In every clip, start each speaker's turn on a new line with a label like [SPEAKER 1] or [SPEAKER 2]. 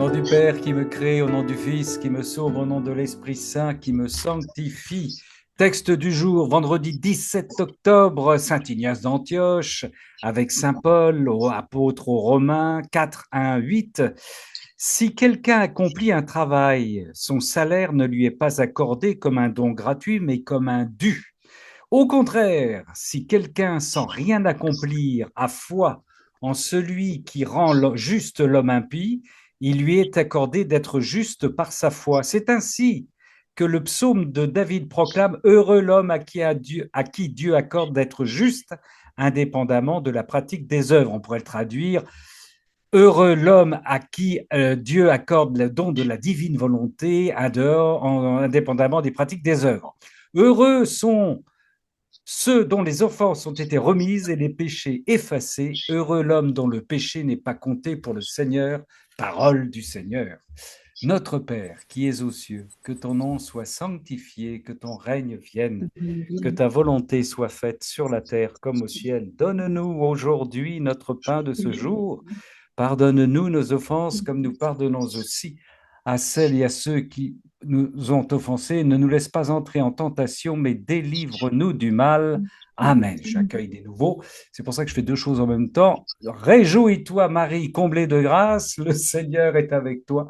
[SPEAKER 1] nom du Père qui me crée, au nom du Fils qui me sauve, au nom de l'Esprit Saint qui me sanctifie. Texte du jour, vendredi 17 octobre, Saint Ignace d'Antioche, avec Saint Paul, apôtre aux Romains, 4, 1, 8. Si quelqu'un accomplit un travail, son salaire ne lui est pas accordé comme un don gratuit, mais comme un dû. Au contraire, si quelqu'un sans rien accomplir a foi en celui qui rend juste l'homme impie, il lui est accordé d'être juste par sa foi. C'est ainsi que le psaume de David proclame: Heureux l'homme à qui Dieu accorde d'être juste, indépendamment de la pratique des œuvres. On pourrait le traduire: Heureux l'homme à qui Dieu accorde le don de la divine volonté, indépendamment des pratiques des œuvres. Heureux sont ceux dont les offenses ont été remises et les péchés effacés. Heureux l'homme dont le péché n'est pas compté pour le Seigneur. Parole du Seigneur. Notre Père qui es aux cieux, que ton nom soit sanctifié, que ton règne vienne, que ta volonté soit faite sur la terre comme au ciel. Donne-nous aujourd'hui notre pain de ce jour. Pardonne-nous nos offenses comme nous pardonnons aussi à celles et à ceux qui nous ont offensés. Ne nous laisse pas entrer en tentation, mais délivre-nous du mal. Amen. J'accueille des nouveaux. C'est pour ça que je fais deux choses en même temps. Réjouis-toi, Marie, comblée de grâce, le Seigneur est avec toi.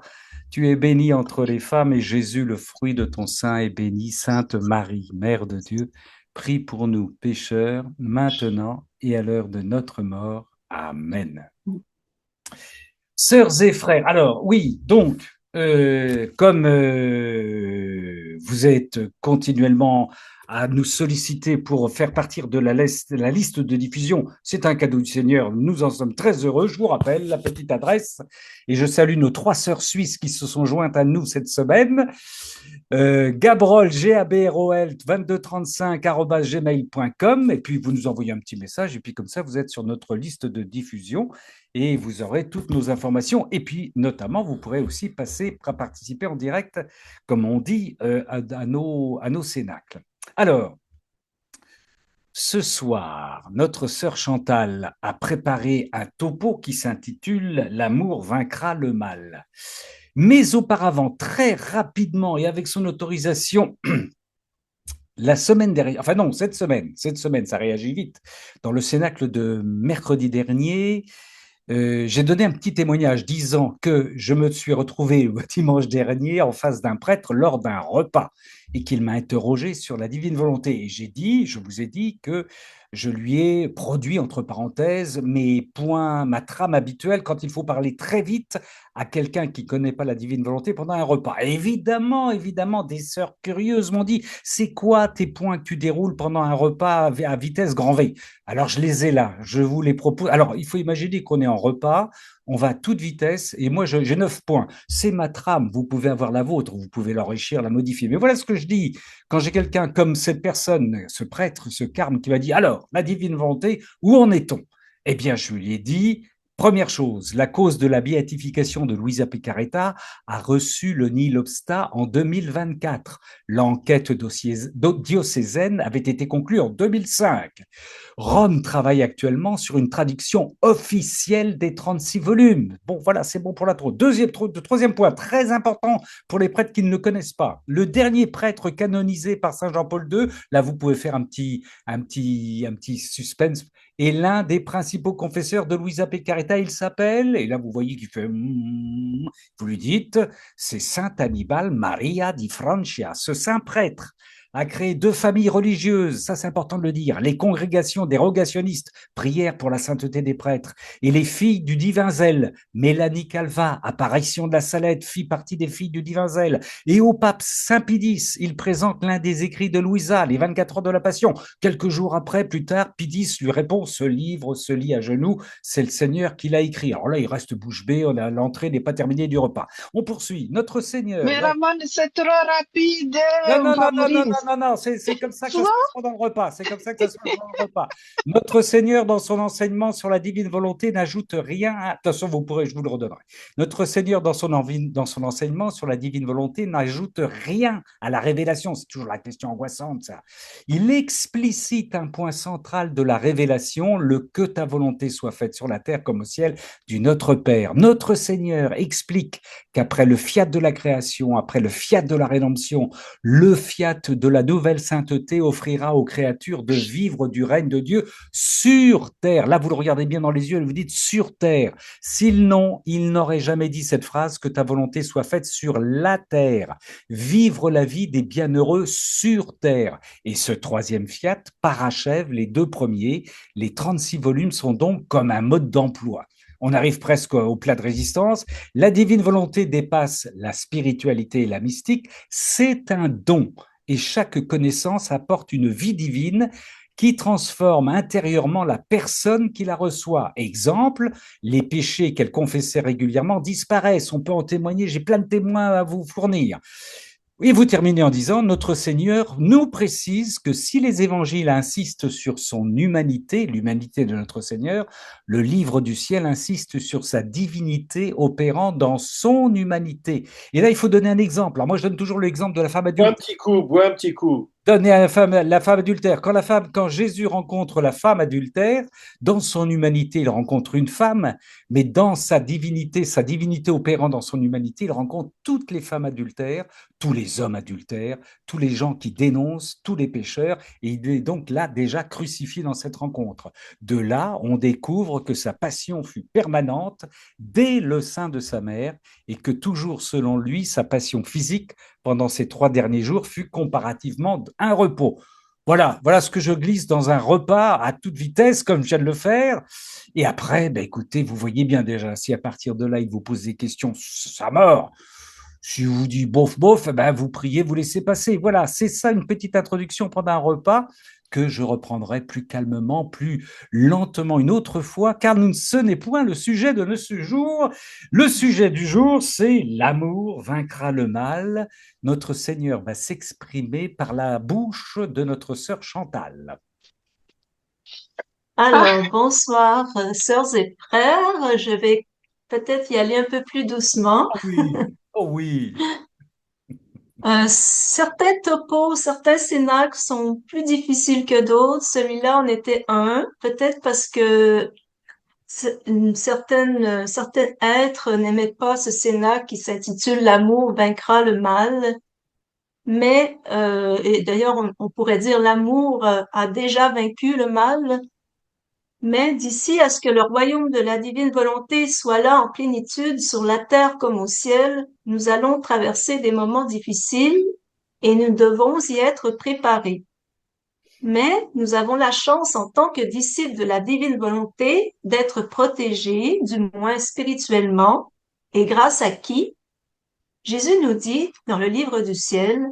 [SPEAKER 1] Tu es bénie entre les femmes et Jésus, le fruit de ton sein, est béni. Sainte Marie, Mère de Dieu, prie pour nous pécheurs, maintenant et à l'heure de notre mort. Amen. Sœurs et frères, alors oui, donc, comme vous êtes continuellement à nous solliciter pour faire partir de la liste de diffusion, c'est un cadeau du Seigneur, nous en sommes très heureux. Je vous rappelle la petite adresse et je salue nos 3 sœurs suisses qui se sont jointes à nous cette semaine. Gabrol, G-A-B-R-O-L, 2235@gmail.com, et puis vous nous envoyez un petit message, et puis comme ça, vous êtes sur notre liste de diffusion, et vous aurez toutes nos informations, et puis notamment, vous pourrez aussi participer en direct, comme on dit, à nos cénacles. Alors, ce soir, notre sœur Chantal a préparé un topo qui s'intitule « L'amour vaincra le mal ». Mais auparavant, très rapidement et avec son autorisation, la semaine dernière, enfin non, cette semaine, ça réagit vite. Dans le cénacle de mercredi dernier, j'ai donné un petit témoignage disant que je me suis retrouvé dimanche dernier en face d'un prêtre lors d'un repas et qu'il m'a interrogé sur la divine volonté. Et je vous ai dit que je lui ai produit, entre parenthèses, ma trame habituelle quand il faut parler très vite à quelqu'un qui ne connaît pas la divine volonté pendant un repas. Et évidemment, des sœurs curieuses m'ont dit: c'est quoi tes points que tu déroules pendant un repas à vitesse grand V? Alors, je les ai là, je vous les propose. Alors, il faut imaginer qu'on est en repas, on va à toute vitesse, et moi, j'ai 9 points. C'est ma trame, vous pouvez avoir la vôtre, vous pouvez l'enrichir, la modifier. Mais voilà ce que je dis. Quand j'ai quelqu'un comme cette personne, ce prêtre, ce carme, qui m'a dit: alors, la divine volonté, où en est-on? Eh bien, je lui ai dit: première chose, la cause de la béatification de Luisa Picaretta a reçu le nihil obsta en 2024. L'enquête diocésaine avait été conclue en 2005. Rome travaille actuellement sur une traduction officielle des 36 volumes. Bon, voilà, c'est bon pour la troisième point, très important pour les prêtres qui ne le connaissent pas. Le dernier prêtre canonisé par Saint Jean-Paul II, là, vous pouvez faire un petit suspense, est l'un des principaux confesseurs de Luisa Picaretta. Il s'appelle, et là, vous voyez qu'il fait... vous lui dites, c'est Saint Hannibal Maria di Francia, ce saint prêtre a créé 2 familles religieuses, ça c'est important de le dire, les congrégations des rogationnistes, prière pour la sainteté des prêtres, et les filles du divin zèle, Mélanie Calva, apparition de la Salette, fit partie des filles du divin zèle, et au pape Saint Pidis, il présente l'un des écrits de Louisa, les 24 heures de la Passion. Quelques jours après, plus tard, Pidis lui répond: ce livre se lit à genoux, c'est le Seigneur qui l'a écrit. Alors là, il reste bouche bée, l'entrée n'est pas terminée du repas. On poursuit. Notre Seigneur...
[SPEAKER 2] Mais Ramon, c'est trop rapide,
[SPEAKER 1] Non,
[SPEAKER 2] on va mourir.
[SPEAKER 1] non, non, c'est comme ça que ça se passe
[SPEAKER 2] Souvent,
[SPEAKER 1] pendant le repas. C'est comme ça que ça se passe pendant le repas. Notre Seigneur, dans son enseignement sur la divine volonté, n'ajoute rien. Attention, vous pourrez, je vous le redonnerai. Notre Seigneur, dans son enseignement sur la divine volonté, n'ajoute rien à la révélation. C'est toujours la question angoissante, ça. Il explicite un point central de la révélation, le que ta volonté soit faite sur la terre comme au ciel du Notre Père. Notre Seigneur explique qu'après le fiat de la création, après le fiat de la rédemption, le fiat de la nouvelle sainteté offrira aux créatures de vivre du règne de Dieu sur terre. Là, vous le regardez bien dans les yeux et vous dites sur terre. S'ils n'ont, il n'aurait jamais dit cette phrase, que ta volonté soit faite sur la terre. Vivre la vie des bienheureux sur terre. Et ce troisième fiat parachève les deux premiers. Les 36 volumes sont donc comme un mode d'emploi. On arrive presque au plat de résistance. La divine volonté dépasse la spiritualité et la mystique. C'est un don et chaque connaissance apporte une vie divine qui transforme intérieurement la personne qui la reçoit. Exemple, les péchés qu'elle confessait régulièrement disparaissent. On peut en témoigner, j'ai plein de témoins à vous fournir. Et vous terminez en disant, notre Seigneur nous précise que si les évangiles insistent sur son humanité, l'humanité de notre Seigneur, le livre du ciel insiste sur sa divinité opérant dans son humanité. Et là, il faut donner un exemple. Alors moi, je donne toujours l'exemple de la femme
[SPEAKER 3] Bois un
[SPEAKER 1] adulte.
[SPEAKER 3] petit coup, bois un petit coup.
[SPEAKER 1] Donner à la femme adultère. Quand Jésus rencontre la femme adultère, dans son humanité, il rencontre une femme, mais dans sa divinité opérant dans son humanité, il rencontre toutes les femmes adultères, tous les hommes adultères, tous les gens qui dénoncent, tous les pécheurs, et il est donc là déjà crucifié dans cette rencontre. De là, on découvre que sa passion fut permanente dès le sein de sa mère, et que toujours selon lui, sa passion physique pendant ces 3 derniers jours fut comparativement un repos. Voilà ce que je glisse dans un repas à toute vitesse, comme je viens de le faire. Et après, ben écoutez, vous voyez bien déjà, si à partir de là, il vous pose des questions, ça mort. Si vous dit bof, bof, ben vous priez, vous laissez passer. Voilà, c'est ça une petite introduction pendant un repas que je reprendrai plus calmement, plus lentement une autre fois, car ce n'est point le sujet de ce jour. Le sujet du jour, c'est l'amour vaincra le mal. Notre Seigneur va s'exprimer par la bouche de notre sœur Chantal.
[SPEAKER 2] alors, bonsoir, sœurs et frères. Je vais peut-être y aller un peu plus doucement.
[SPEAKER 1] Oh oui, oh oui.
[SPEAKER 2] Certains topos, certains cénacles sont plus difficiles que d'autres. Celui-là en était un, peut-être parce que certains êtres n'aimaient pas ce cénacle qui s'intitule L'amour vaincra le mal. Mais, et d'ailleurs, on pourrait dire l'amour a déjà vaincu le mal. Mais d'ici à ce que le royaume de la divine volonté soit là en plénitude sur la terre comme au ciel, nous allons traverser des moments difficiles et nous devons y être préparés. Mais nous avons la chance en tant que disciples de la divine volonté d'être protégés, du moins spirituellement, et grâce à qui? Jésus nous dit dans le livre du ciel,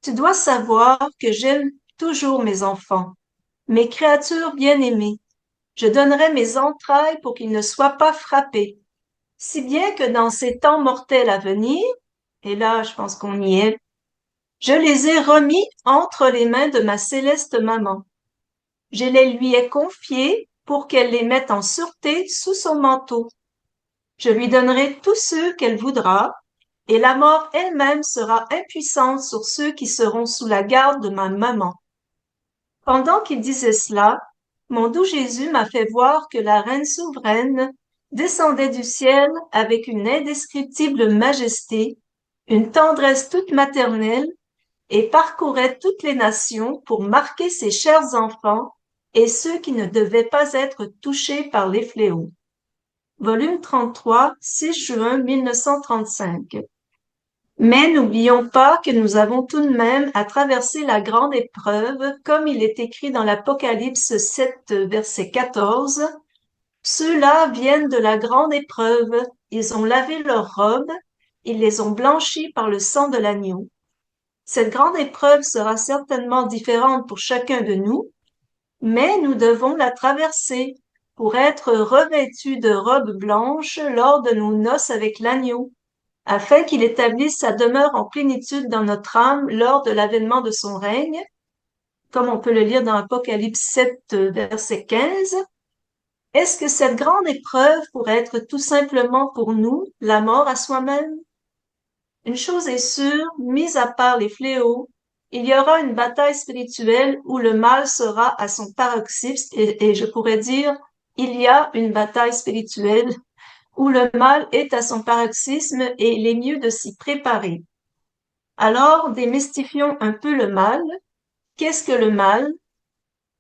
[SPEAKER 2] tu dois savoir que j'aime toujours mes enfants, mes créatures bien-aimées. Je donnerai mes entrailles pour qu'ils ne soient pas frappés, si bien que dans ces temps mortels à venir, et là je pense qu'on y est, je les ai remis entre les mains de ma céleste maman. Je les lui ai confiés pour qu'elle les mette en sûreté sous son manteau. Je lui donnerai tous ceux qu'elle voudra, et la mort elle-même sera impuissante sur ceux qui seront sous la garde de ma maman. Pendant qu'il disait cela, mon doux Jésus m'a fait voir que la Reine souveraine descendait du ciel avec une indescriptible majesté, une tendresse toute maternelle, et parcourait toutes les nations pour marquer ses chers enfants et ceux qui ne devaient pas être touchés par les fléaux. Volume 33, 6 juin 1935. Mais n'oublions pas que nous avons tout de même à traverser la grande épreuve, comme il est écrit dans l'Apocalypse 7, verset 14. Ceux-là viennent de la grande épreuve, ils ont lavé leurs robes, ils les ont blanchis par le sang de l'agneau. Cette grande épreuve sera certainement différente pour chacun de nous, mais nous devons la traverser pour être revêtus de robes blanches lors de nos noces avec l'agneau. afin qu'il établisse sa demeure en plénitude dans notre âme lors de l'avènement de son règne, comme on peut le lire dans Apocalypse 7, verset 15. Est-ce que cette grande épreuve pourrait être tout simplement pour nous la mort à soi-même? Une chose est sûre, mis à part les fléaux, il y aura une bataille spirituelle où le mal sera à son paroxysme et je pourrais dire, il y a une bataille spirituelle où le mal est à son paroxysme et il est mieux de s'y préparer. Alors, démystifions un peu le mal. Qu'est-ce que le mal?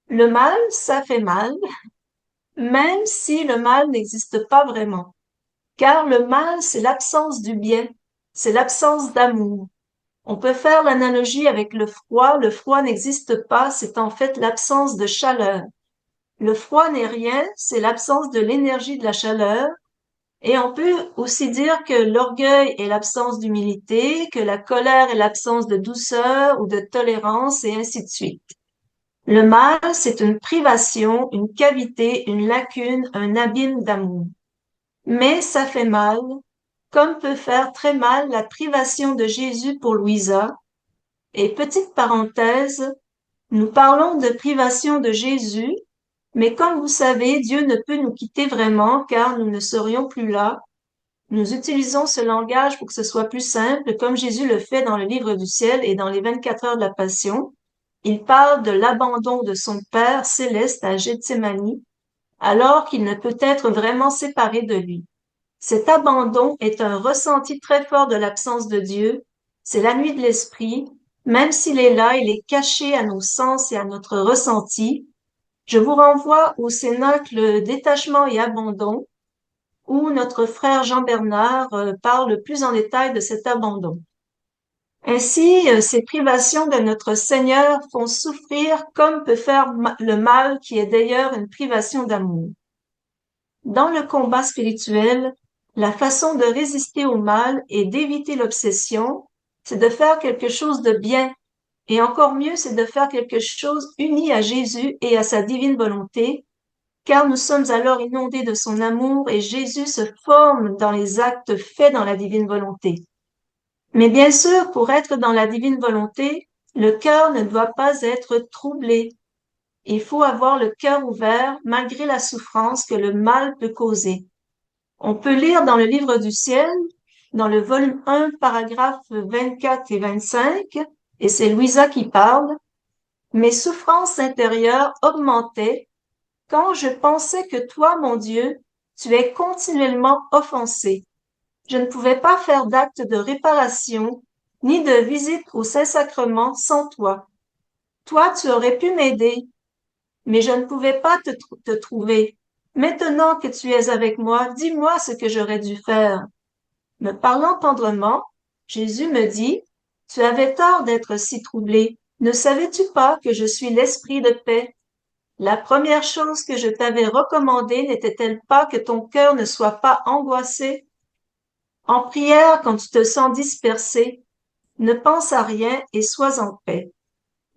[SPEAKER 2] Le mal, ça fait mal, même si le mal n'existe pas vraiment. Car le mal, c'est l'absence du bien, c'est l'absence d'amour. On peut faire l'analogie avec le froid. Le froid n'existe pas, c'est en fait l'absence de chaleur. Le froid n'est rien, c'est l'absence de l'énergie de la chaleur. Et on peut aussi dire que l'orgueil est l'absence d'humilité, que la colère est l'absence de douceur ou de tolérance, et ainsi de suite. Le mal, c'est une privation, une cavité, une lacune, un abîme d'amour. Mais ça fait mal, comme peut faire très mal la privation de Jésus pour Louisa. Et petite parenthèse, nous parlons de privation de Jésus, mais comme vous savez, Dieu ne peut nous quitter vraiment car nous ne serions plus là. Nous utilisons ce langage pour que ce soit plus simple, comme Jésus le fait dans le livre du ciel et dans les 24 heures de la Passion. Il parle de l'abandon de son Père céleste à Gethsémani, alors qu'il ne peut être vraiment séparé de lui. Cet abandon est un ressenti très fort de l'absence de Dieu. C'est la nuit de l'esprit. Même s'il est là, il est caché à nos sens et à notre ressenti. Je vous renvoie au cénacle Détachement et abandon, où notre frère Jean-Bernard parle plus en détail de cet abandon. Ainsi, ces privations de notre Seigneur font souffrir comme peut faire le mal, qui est d'ailleurs une privation d'amour. Dans le combat spirituel, la façon de résister au mal et d'éviter l'obsession, c'est de faire quelque chose de bien. Et encore mieux, c'est de faire quelque chose uni à Jésus et à sa divine volonté, car nous sommes alors inondés de son amour et Jésus se forme dans les actes faits dans la divine volonté. Mais bien sûr, pour être dans la divine volonté, le cœur ne doit pas être troublé. Il faut avoir le cœur ouvert malgré la souffrance que le mal peut causer. On peut lire dans le livre du ciel, dans le volume 1, paragraphes 24 et 25, et c'est Louisa qui parle, mes souffrances intérieures augmentaient quand je pensais que toi, mon Dieu, tu es continuellement offensé. Je ne pouvais pas faire d'acte de réparation, ni de visite au Saint-Sacrement sans toi. Toi, tu aurais pu m'aider, mais je ne pouvais pas te trouver. Maintenant que tu es avec moi, dis-moi ce que j'aurais dû faire. Me parlant tendrement, Jésus me dit, tu avais tort d'être si troublé. Ne savais-tu pas que je suis l'esprit de paix? La première chose que je t'avais recommandée n'était-elle pas que ton cœur ne soit pas angoissé? En prière, quand tu te sens dispersé, ne pense à rien et sois en paix.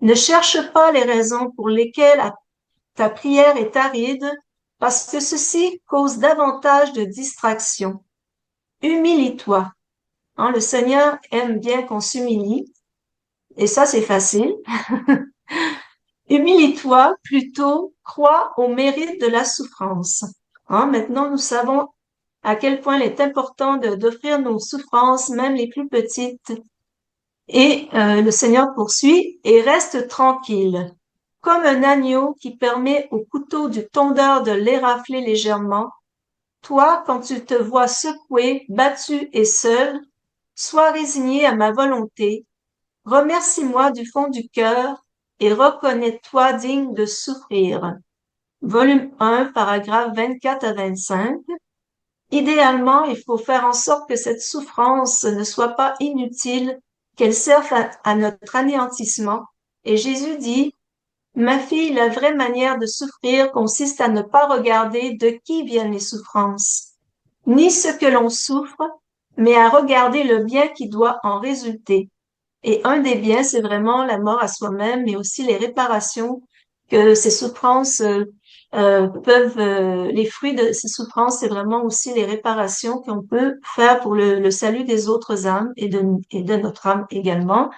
[SPEAKER 2] Ne cherche pas les raisons pour lesquelles ta prière est aride, parce que ceci cause davantage de distraction. Humilie-toi. Hein, le Seigneur aime bien qu'on s'humilie, et ça c'est facile. Humilie-toi, plutôt crois au mérite de la souffrance. Hein, maintenant nous savons à quel point il est important d'offrir nos souffrances, même les plus petites. Et le Seigneur poursuit, et reste tranquille, comme un agneau qui permet au couteau du tondeur de l'érafler légèrement. Toi, quand tu te vois secoué, battu et seul, sois résigné à ma volonté, remercie-moi du fond du cœur et reconnais-toi digne de souffrir. Volume 1, paragraphes 24 à 25. Idéalement, il faut faire en sorte que cette souffrance ne soit pas inutile, qu'elle serve à notre anéantissement. Et Jésus dit, ma fille, la vraie manière de souffrir consiste à ne pas regarder de qui viennent les souffrances, ni ce que l'on souffre, mais à regarder le bien qui doit en résulter. Et un des biens, c'est vraiment la mort à soi-même, mais aussi les réparations que ces souffrances les fruits de ces souffrances, c'est vraiment aussi les réparations qu'on peut faire pour le salut des autres âmes et de notre âme également.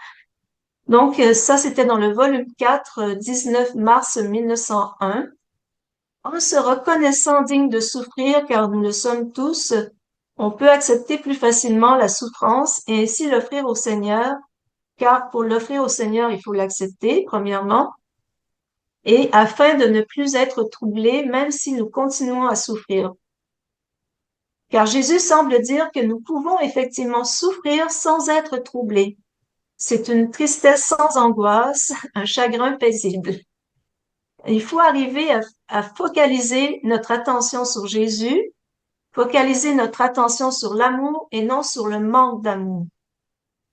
[SPEAKER 2] Donc, ça, c'était dans le volume 4, 19 mars 1901. En se reconnaissant digne de souffrir, car nous le sommes tous, on peut accepter plus facilement la souffrance et ainsi l'offrir au Seigneur, car pour l'offrir au Seigneur, il faut l'accepter, premièrement, et afin de ne plus être troublé, même si nous continuons à souffrir. Car Jésus semble dire que nous pouvons effectivement souffrir sans être troublés. C'est une tristesse sans angoisse, un chagrin paisible. Il faut arriver à focaliser notre attention sur Jésus, focaliser notre attention sur l'amour et non sur le manque d'amour.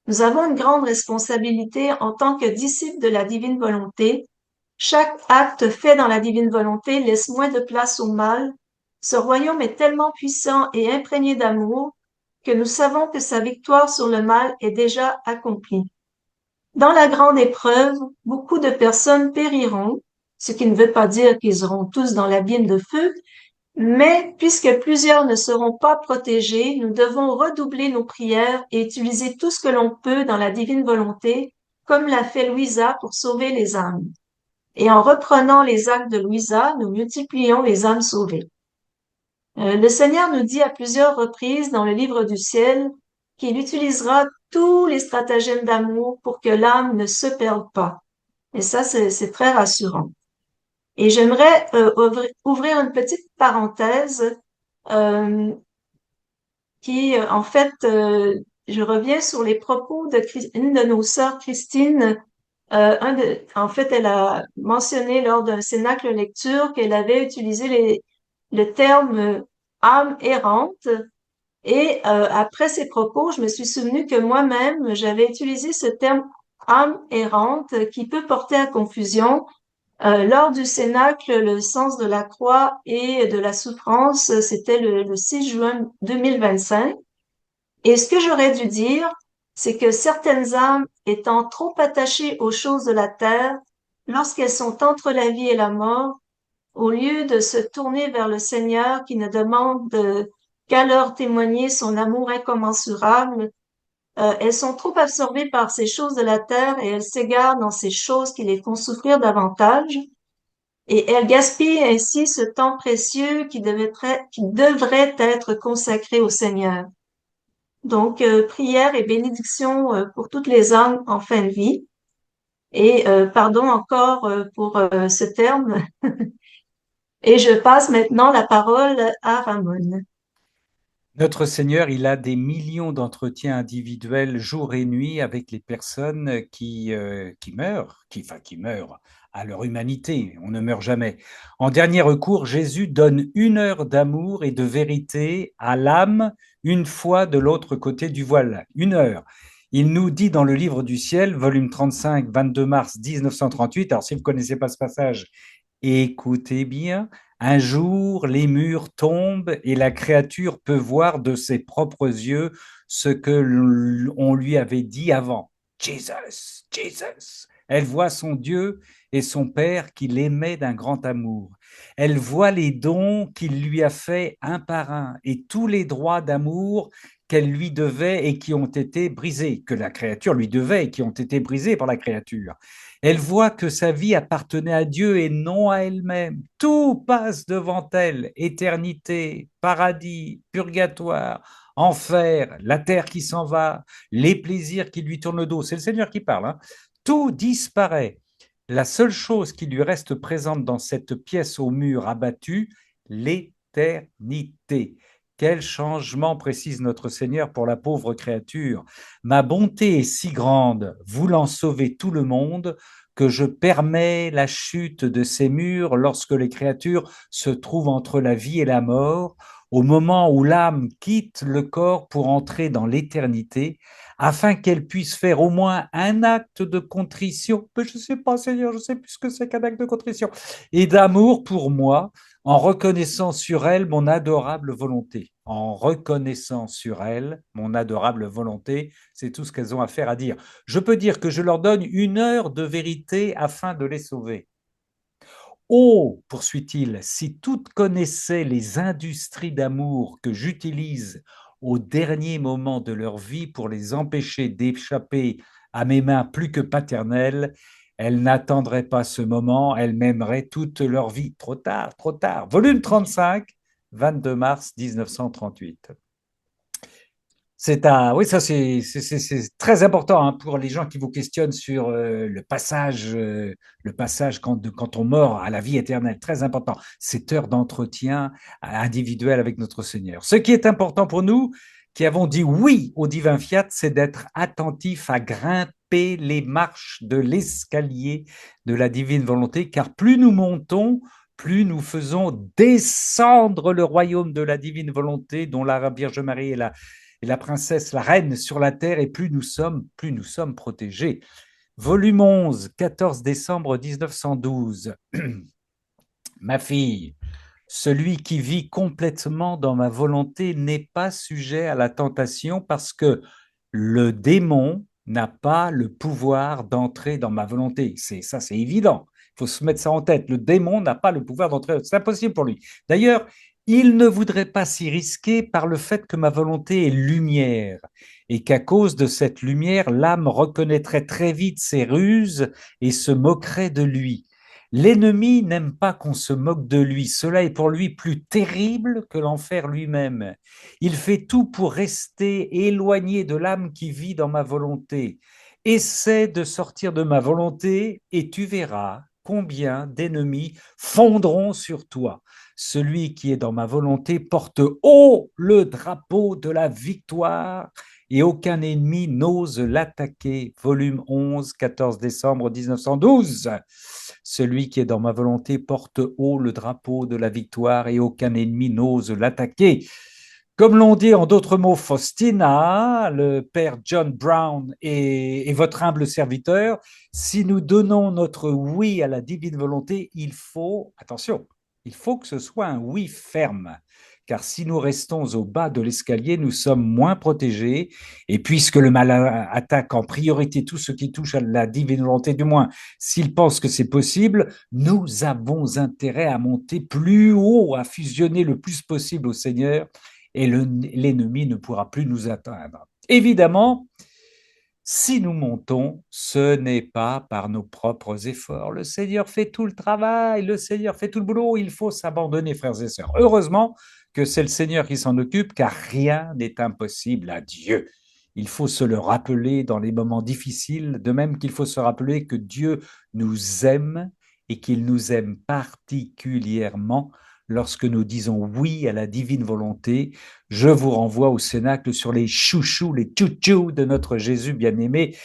[SPEAKER 2] Nous avons une grande responsabilité en tant que disciples de la divine volonté. Chaque acte fait dans la divine volonté laisse moins de place au mal. Ce royaume est tellement puissant et imprégné d'amour que nous savons que sa victoire sur le mal est déjà accomplie. Dans la grande épreuve, beaucoup de personnes périront, ce qui ne veut pas dire qu'ils iront tous dans l'abîme de feu, mais puisque plusieurs ne seront pas protégés, nous devons redoubler nos prières et utiliser tout ce que l'on peut dans la divine volonté, comme l'a fait Louisa pour sauver les âmes. Et en reprenant les actes de Louisa, nous multiplions les âmes sauvées. Le Seigneur nous dit à plusieurs reprises dans le livre du ciel qu'il utilisera tous les stratagèmes d'amour pour que l'âme ne se perde pas. Et ça, c'est très rassurant. Et j'aimerais ouvrir une petite parenthèse euh, en fait, je reviens sur les propos de une de nos sœurs, Christine. En fait, elle a mentionné lors d'un cénacle lecture qu'elle avait utilisé le terme âme errante. Et après ces propos, je me suis souvenu que moi-même, j'avais utilisé ce terme âme errante qui peut porter à confusion. Lors du cénacle, le sens de la croix et de la souffrance, c'était le 6 juin 2025. Et ce que j'aurais dû dire, c'est que certaines âmes étant trop attachées aux choses de la terre, lorsqu'elles sont entre la vie et la mort, au lieu de se tourner vers le Seigneur qui ne demande qu'à leur témoigner son amour incommensurable, elles sont trop absorbées par ces choses de la terre et elles s'égarent dans ces choses qui les font souffrir davantage. Et elles gaspillent ainsi ce temps précieux qui devrait être consacré au Seigneur. Donc, prière et bénédiction pour toutes les âmes en fin de vie. Et pardon encore pour ce terme. Et je passe maintenant la parole à Ramon.
[SPEAKER 1] Notre Seigneur, il a des millions d'entretiens individuels jour et nuit avec les personnes qui meurent, qui meurent à leur humanité. On ne meurt jamais. En dernier recours, Jésus donne 1 heure d'amour et de vérité à l'âme une fois de l'autre côté du voile. 1 heure. Il nous dit dans le livre du ciel, volume 35, 22 mars 1938, alors si vous ne connaissez pas ce passage, écoutez bien, un jour, les murs tombent et la créature peut voir de ses propres yeux ce que l'on lui avait dit avant. Jesus, Jesus. Elle voit son Dieu et son Père qui l'aimait d'un grand amour. Elle voit les dons qu'il lui a faits un par un et tous les droits d'amour qu'elle lui devait et qui ont été brisés, que la créature lui devait et qui ont été brisés par la créature. Elle voit que sa vie appartenait à Dieu et non à elle-même. Tout passe devant elle, éternité, paradis, purgatoire, enfer, la terre qui s'en va, les plaisirs qui lui tournent le dos. C'est le Seigneur qui parle, hein. Tout disparaît. La seule chose qui lui reste présente dans cette pièce au mur abattu, l'éternité. Quel changement précise notre Seigneur pour la pauvre créature. Ma bonté est si grande, voulant sauver tout le monde, que je permets la chute de ces murs lorsque les créatures se trouvent entre la vie et la mort, au moment où l'âme quitte le corps pour entrer dans l'éternité, afin qu'elle puisse faire au moins un acte de contrition. Mais je ne sais pas, Seigneur, je ne sais plus ce que c'est qu'un acte de contrition. Et d'amour pour moi, en reconnaissant sur elle mon adorable volonté. En reconnaissant sur elle mon adorable volonté, c'est tout ce qu'elles ont à faire à dire. Je peux dire que je leur donne 1 heure de vérité afin de les sauver. Oh, poursuit-il, si toutes connaissaient les industries d'amour que j'utilise au dernier moment de leur vie pour les empêcher d'échapper à mes mains plus que paternelles, elles n'attendraient pas ce moment, elles m'aimeraient toute leur vie. Trop tard, trop tard. Volume 35, 22 mars 1938. Oui, ça c'est très important hein, pour les gens qui vous questionnent sur le passage quand on meurt à la vie éternelle. Très important. Cette heure d'entretien individuel avec notre Seigneur. Ce qui est important pour nous, qui avons dit oui au divin fiat, c'est d'être attentif à grimper les marches de l'escalier de la divine volonté, car plus nous montons, plus nous faisons descendre le royaume de la divine volonté, dont la Vierge Marie est la princesse, la reine sur la terre, et plus nous sommes protégés. Volume 11, 14 décembre 1912. Ma fille, celui qui vit complètement dans ma volonté n'est pas sujet à la tentation parce que le démon n'a pas le pouvoir d'entrer dans ma volonté. C'est évident. Il faut se mettre ça en tête. Le démon n'a pas le pouvoir d'entrer. C'est impossible pour lui. D'ailleurs, il ne voudrait pas s'y risquer par le fait que ma volonté est lumière et qu'à cause de cette lumière, l'âme reconnaîtrait très vite ses ruses et se moquerait de lui. L'ennemi n'aime pas qu'on se moque de lui. Cela est pour lui plus terrible que l'enfer lui-même. Il fait tout pour rester éloigné de l'âme qui vit dans ma volonté. Essaie de sortir de ma volonté et tu verras combien d'ennemis fondront sur toi. Celui qui est dans ma volonté porte haut le drapeau de la victoire et aucun ennemi n'ose l'attaquer. Volume 11, 14 décembre 1912. Celui qui est dans ma volonté porte haut le drapeau de la victoire et aucun ennemi n'ose l'attaquer. Comme l'ont dit en d'autres mots Faustina, le père John Brown et votre humble serviteur, si nous donnons notre oui à la divine volonté, attention, il faut que ce soit un oui ferme. Car si nous restons au bas de l'escalier, nous sommes moins protégés. Et puisque le mal attaque en priorité tout ce qui touche à la divine volonté, du moins s'il pense que c'est possible, nous avons intérêt à monter plus haut, à fusionner le plus possible au Seigneur et l'ennemi ne pourra plus nous atteindre. Évidemment, si nous montons, ce n'est pas par nos propres efforts. Le Seigneur fait tout le travail, le Seigneur fait tout le boulot. Il faut s'abandonner, frères et sœurs. Heureusement que c'est le Seigneur qui s'en occupe, car rien n'est impossible à Dieu. Il faut se le rappeler dans les moments difficiles, de même qu'il faut se rappeler que Dieu nous aime et qu'il nous aime particulièrement lorsque nous disons oui à la divine volonté. Je vous renvoie au Cénacle sur les chouchous, les tchou de notre Jésus bien-aimé,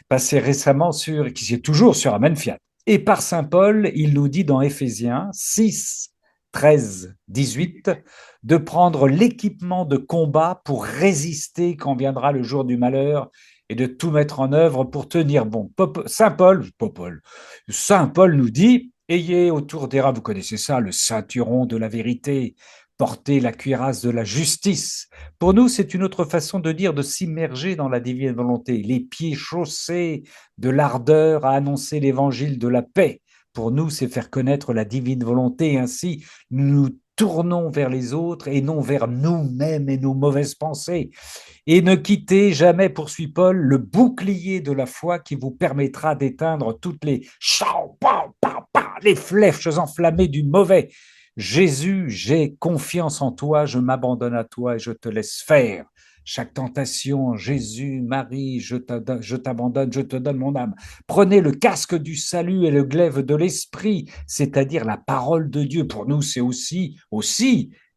[SPEAKER 1] passé récemment qui est toujours sur Amen Fiat. Et par saint Paul, il nous dit dans Éphésiens 6, 13, 18, de prendre l'équipement de combat pour résister quand viendra le jour du malheur et de tout mettre en œuvre pour tenir bon. Saint Paul nous dit, ayez autour des reins, vous connaissez ça, le ceinturon de la vérité, porter la cuirasse de la justice. Pour nous, c'est une autre façon de dire de s'immerger dans la divine volonté, les pieds chaussés de l'ardeur à annoncer l'évangile de la paix. Pour nous, c'est faire connaître la divine volonté, ainsi nous nous tournons vers les autres et non vers nous-mêmes et nos mauvaises pensées. Et ne quittez jamais, poursuit Paul, le bouclier de la foi qui vous permettra d'éteindre toutes les flèches enflammées du mauvais. Jésus, j'ai confiance en toi, je m'abandonne à toi et je te laisse faire. Chaque tentation, Jésus, Marie, je t'abandonne, je te donne mon âme. Prenez le casque du salut et le glaive de l'esprit, c'est-à-dire la parole de Dieu. Pour nous, c'est aussi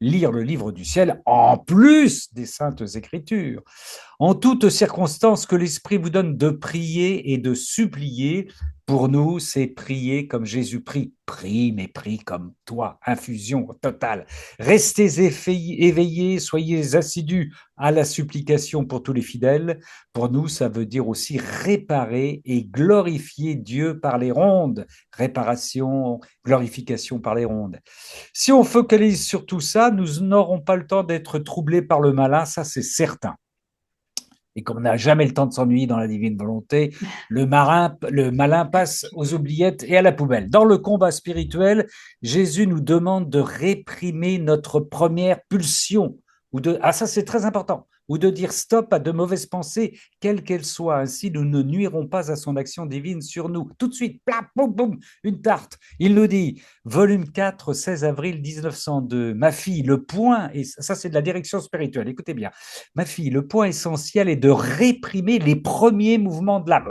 [SPEAKER 1] lire le livre du ciel en plus des saintes écritures. En toutes circonstances que l'Esprit vous donne de prier et de supplier, pour nous, c'est prier comme Jésus prie. Prie, mais prie comme toi. Infusion totale. Restez éveillés, soyez assidus à la supplication pour tous les fidèles. Pour nous, ça veut dire aussi réparer et glorifier Dieu par les rondes. Réparation, glorification par les rondes. Si on focalise sur tout ça, nous n'aurons pas le temps d'être troublés par le malin, ça c'est certain. Et comme on n'a jamais le temps de s'ennuyer dans la divine volonté, le malin passe aux oubliettes et à la poubelle. Dans le combat spirituel, Jésus nous demande de réprimer notre première pulsion, ah ça c'est très important, ou de dire stop à de mauvaises pensées, quelles qu'elles soient. Ainsi, nous ne nuirons pas à son action divine sur nous. Tout de suite, plap, boum, boum, une tarte. Il nous dit, volume 4, 16 avril 1902, ma fille, le point, et ça c'est de la direction spirituelle, écoutez bien, ma fille, le point essentiel est de réprimer les premiers mouvements de l'âme.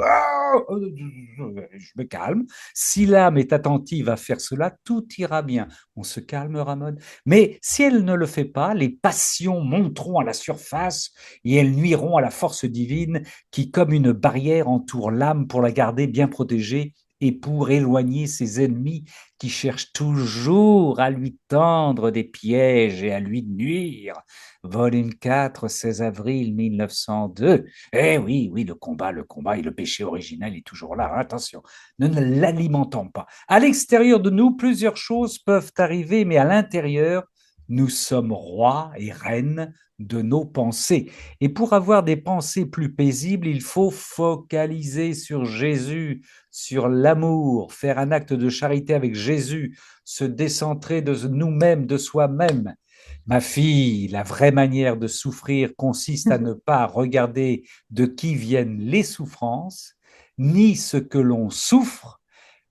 [SPEAKER 1] Je me calme. Si l'âme est attentive à faire cela, tout ira bien. On se calme, Ramon. Mais si elle ne le fait pas, les passions monteront à la surface et elles nuiront à la force divine qui, comme une barrière, entoure l'âme pour la garder bien protégée et pour éloigner ses ennemis qui cherchent toujours à lui tendre des pièges et à lui nuire. Volume 4, 16 avril 1902. Eh oui, oui, le combat et le péché originel est toujours là. Attention, ne l'alimentons pas. À l'extérieur de nous, plusieurs choses peuvent arriver, mais à l'intérieur, nous sommes rois et reines de nos pensées. Et pour avoir des pensées plus paisibles, il faut focaliser sur Jésus, sur l'amour, faire un acte de charité avec Jésus, se décentrer de nous-mêmes, de soi-même. Ma fille, la vraie manière de souffrir consiste à ne pas regarder de qui viennent les souffrances, ni ce que l'on souffre,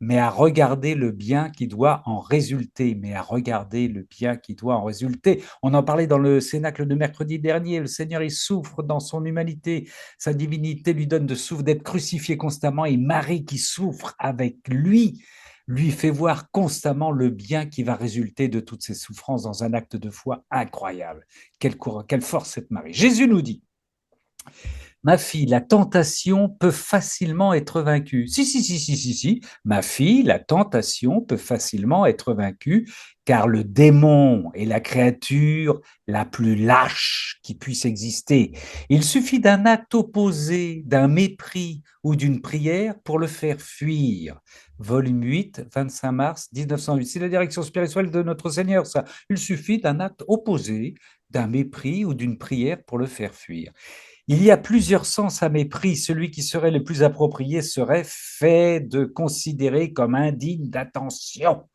[SPEAKER 1] mais à regarder le bien qui doit en résulter, mais à regarder le bien qui doit en résulter. On en parlait dans le cénacle de mercredi dernier, le Seigneur, il souffre dans son humanité, sa divinité lui donne de souffre d'être crucifié constamment, et Marie qui souffre avec lui fait voir constamment le bien qui va résulter de toutes ces souffrances dans un acte de foi incroyable. Quelle force cette Marie. Jésus nous dit, ma fille, la tentation peut facilement être vaincue. Si. Ma fille, la tentation peut facilement être vaincue, car le démon est la créature la plus lâche qui puisse exister. Il suffit d'un acte opposé, d'un mépris ou d'une prière pour le faire fuir. Volume 8, 25 mars 1908. C'est la direction spirituelle de notre Seigneur, ça. Il suffit d'un acte opposé, d'un mépris ou d'une prière pour le faire fuir. Il y a plusieurs sens à mépris. Celui qui serait le plus approprié serait fait de considérer comme indigne d'attention.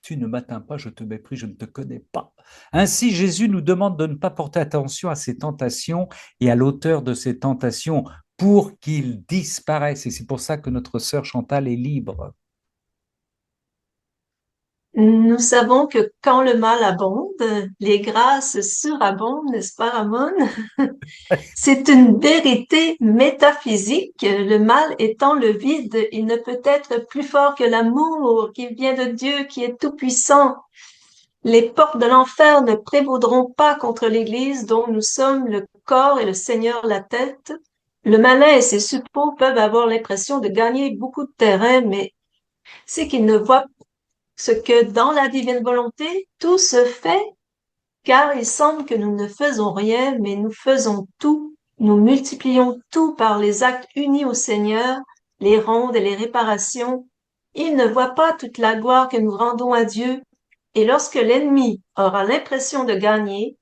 [SPEAKER 1] Tu ne m'atteins pas, je te méprise, je ne te connais pas. Ainsi, Jésus nous demande de ne pas porter attention à ces tentations et à l'auteur de ces tentations pour qu'ils disparaissent. Et c'est pour ça que notre sœur Chantal est libre.
[SPEAKER 2] Nous savons que quand le mal abonde, les grâces surabondent, n'est-ce pas, Ramon? C'est une vérité métaphysique. Le mal étant le vide, il ne peut être plus fort que l'amour qui vient de Dieu, qui est tout-puissant. Les portes de l'enfer ne prévaudront pas contre l'Église dont nous sommes le corps et le Seigneur la tête. Le malin et ses suppôts peuvent avoir l'impression de gagner beaucoup de terrain, mais c'est qu'ils ne voient ce que dans la divine volonté, tout se fait, car il semble que nous ne faisons rien, mais nous faisons tout. Nous multiplions tout par les actes unis au Seigneur, les rondes et les réparations. Il ne voit pas toute la gloire que nous rendons à Dieu, et lorsque l'ennemi aura l'impression de gagner,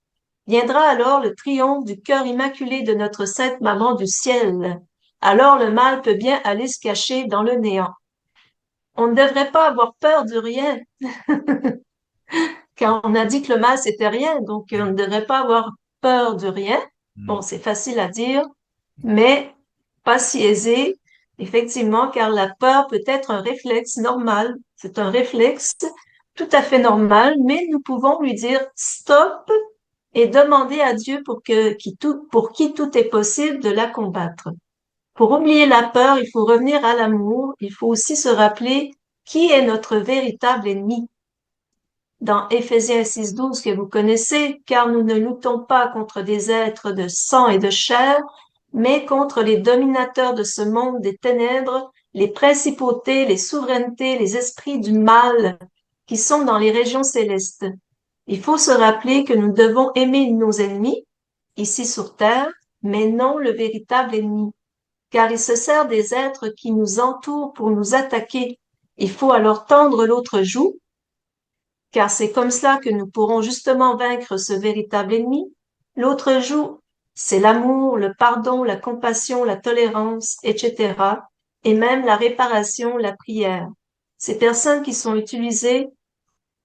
[SPEAKER 2] viendra alors le triomphe du cœur immaculé de notre sainte maman du ciel. Alors le mal peut bien aller se cacher dans le néant. On ne devrait pas avoir peur du rien, car on a dit que le mal c'était rien, donc on ne devrait pas avoir peur du rien. Bon, c'est facile à dire, mais pas si aisé, effectivement, car la peur peut être un réflexe normal. C'est un réflexe tout à fait normal, mais nous pouvons lui dire stop et demander à Dieu pour qui tout est possible de la combattre. Pour oublier la peur, il faut revenir à l'amour. Il faut aussi se rappeler qui est notre véritable ennemi. Dans Éphésiens 6.12 que vous connaissez, car nous ne luttons pas contre des êtres de sang et de chair, mais contre les dominateurs de ce monde des ténèbres, les principautés, les souverainetés, les esprits du mal qui sont dans les régions célestes. Il faut se rappeler que nous devons aimer nos ennemis, ici sur terre, mais non le véritable ennemi, car il se sert des êtres qui nous entourent pour nous attaquer. Il faut alors tendre l'autre joue, car c'est comme cela que nous pourrons justement vaincre ce véritable ennemi. L'autre joue C'est l'amour, le pardon, la compassion, la tolérance, etc. Et même la réparation, la prière. Ces personnes qui sont utilisées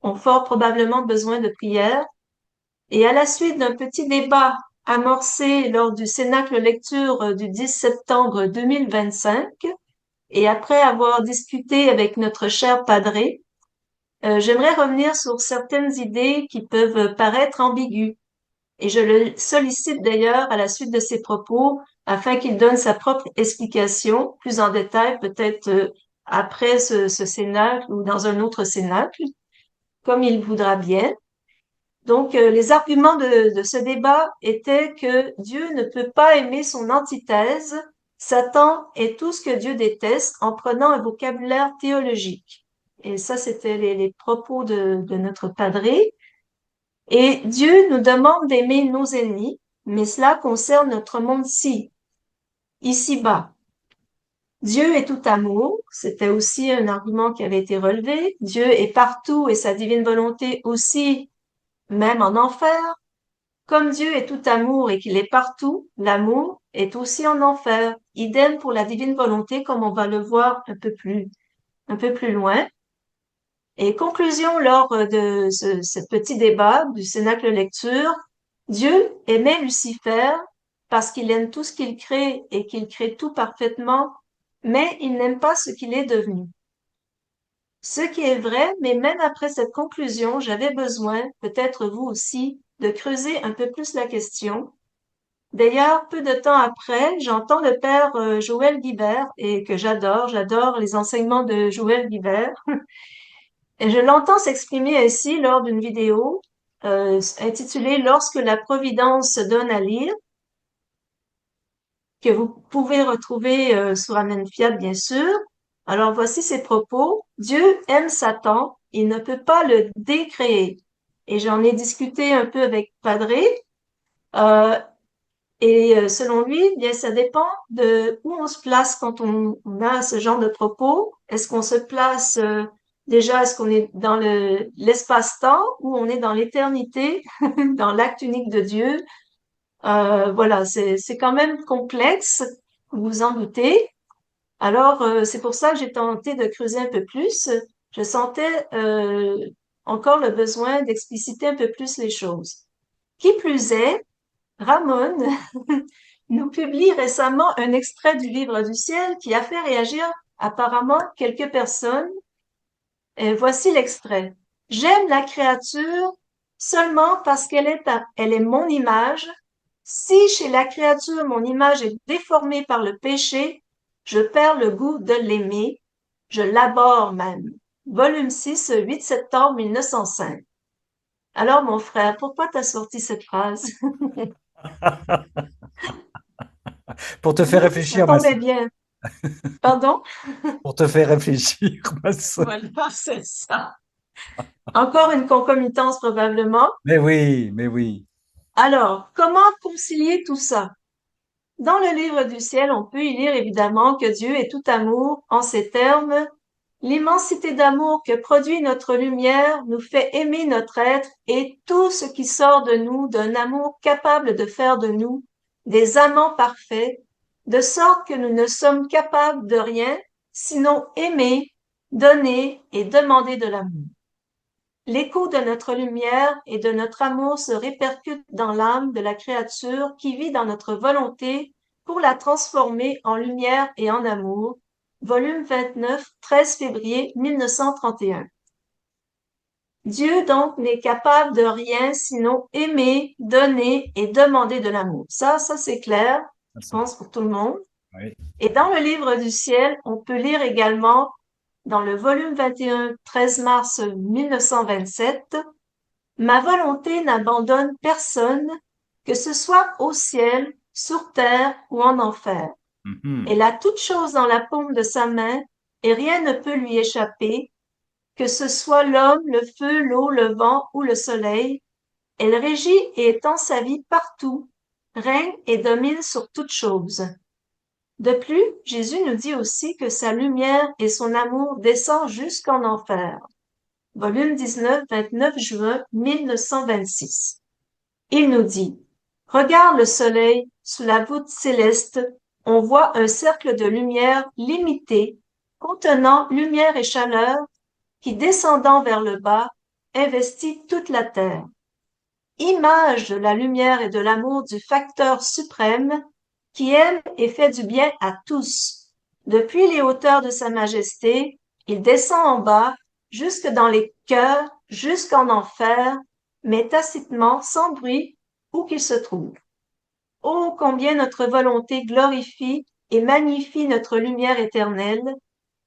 [SPEAKER 2] ont fort probablement besoin de prière. Et à la suite d'un petit débat amorcé lors du Cénacle Lecture du 10 septembre 2025, et après avoir discuté avec notre cher Padré, j'aimerais revenir sur certaines idées qui peuvent paraître ambiguës. Et je le sollicite d'ailleurs à la suite de ses propos afin qu'il donne sa propre explication plus en détail, peut-être après ce cénacle ou dans un autre cénacle, comme il voudra bien. Donc, les arguments de ce débat étaient que Dieu ne peut pas aimer son antithèse. Satan est tout ce que Dieu déteste en prenant un vocabulaire théologique. Et ça, c'était les propos de notre padré. Et Dieu nous demande d'aimer nos ennemis, mais cela concerne notre monde-ci, ici-bas. Dieu est tout amour, c'était aussi un argument qui avait été relevé. Dieu est partout et sa divine volonté aussi, même en enfer. Comme Dieu est tout amour et qu'il est partout, l'amour est aussi en enfer. Idem pour la divine volonté, comme on va le voir un peu plus loin. Et conclusion lors de ce petit débat du Cénacle Lecture, Dieu aimait Lucifer parce qu'il aime tout ce qu'il crée et qu'il crée tout parfaitement, mais il n'aime pas ce qu'il est devenu. Ce qui est vrai, mais même après cette conclusion, j'avais besoin, peut-être vous aussi, de creuser un peu plus la question. D'ailleurs, peu de temps après, j'entends le père Joël Guibert et que j'adore les enseignements de Joël Guibert. Et je l'entends s'exprimer ainsi lors d'une vidéo intitulée Lorsque la Providence se donne à lire, que vous pouvez retrouver sur Amen Fiat, bien sûr. Alors voici ses propos. Dieu aime Satan, il ne peut pas le décréer. Et j'en ai discuté un peu avec Padré. Euh, selon lui, bien, ça dépend de où on se place quand on a ce genre de propos. Est-ce qu'on se place déjà, est-ce qu'on est dans l'espace-temps ou on est dans l'éternité, dans l'acte unique de Dieu? Voilà, c'est quand même complexe, vous vous en doutez. Alors, c'est pour ça que j'ai tenté de creuser un peu plus. Je sentais encore le besoin d'expliciter un peu plus les choses. Qui plus est, Ramon nous publie récemment un extrait du Livre du ciel qui a fait réagir apparemment quelques personnes. Et voici l'extrait. J'aime la créature seulement parce elle est mon image. Si chez la créature mon image est déformée par le péché, je perds le goût de l'aimer. Je l'abhorre même. Volume 6, 8 septembre 1905. Alors, mon frère, pourquoi t'as sorti cette phrase?
[SPEAKER 1] Pour te faire
[SPEAKER 2] Ça
[SPEAKER 1] réfléchir, ma
[SPEAKER 2] tombait
[SPEAKER 1] sœur.
[SPEAKER 2] bien. Pardon?
[SPEAKER 1] Pour te faire réfléchir, ma sœur.
[SPEAKER 2] Voilà, c'est ça. Encore une concomitance probablement.
[SPEAKER 1] Mais oui, mais oui.
[SPEAKER 2] Alors, comment concilier tout ça? Dans le livre du ciel, on peut y lire évidemment que Dieu est tout amour en ces termes. L'immensité d'amour que produit notre lumière nous fait aimer notre être et tout ce qui sort de nous d'un amour capable de faire de nous des amants parfaits, de sorte que nous ne sommes capables de rien sinon aimer, donner et demander de l'amour. L'écho de notre lumière et de notre amour se répercute dans l'âme de la créature qui vit dans notre volonté pour la transformer en lumière et en amour. Volume 29, 13 février 1931. Dieu donc n'est capable de rien sinon aimer, donner et demander de l'amour. Ça c'est clair,
[SPEAKER 1] Ah,
[SPEAKER 2] je
[SPEAKER 1] c'est
[SPEAKER 2] pense, pour tout le monde.
[SPEAKER 1] oui.
[SPEAKER 2] Et dans le livre du ciel, on peut lire également dans le volume 21, 13 mars 1927, ma volonté n'abandonne personne, que ce soit au ciel, sur terre ou en enfer.
[SPEAKER 1] Mhm.
[SPEAKER 2] Elle a toute chose dans la paume de sa main et rien ne peut lui échapper, que ce soit l'homme, le feu, l'eau, le vent ou le soleil. Elle régit et étend sa vie partout, règne et domine sur toute chose. De plus, Jésus nous dit aussi que sa lumière et son amour descendent jusqu'en enfer. Volume 19, 29 juin 1926. Il nous dit, Regarde le soleil sous la voûte céleste, on voit un cercle de lumière limité, contenant lumière et chaleur, qui descendant vers le bas, investit toute la terre. Image de la lumière et de l'amour du facteur suprême, qui aime et fait du bien à tous. Depuis les hauteurs de sa majesté, il descend en bas, jusque dans les cœurs, jusqu'en enfer, mais tacitement, sans bruit, où qu'il se trouve. Oh, combien notre volonté glorifie et magnifie notre lumière éternelle,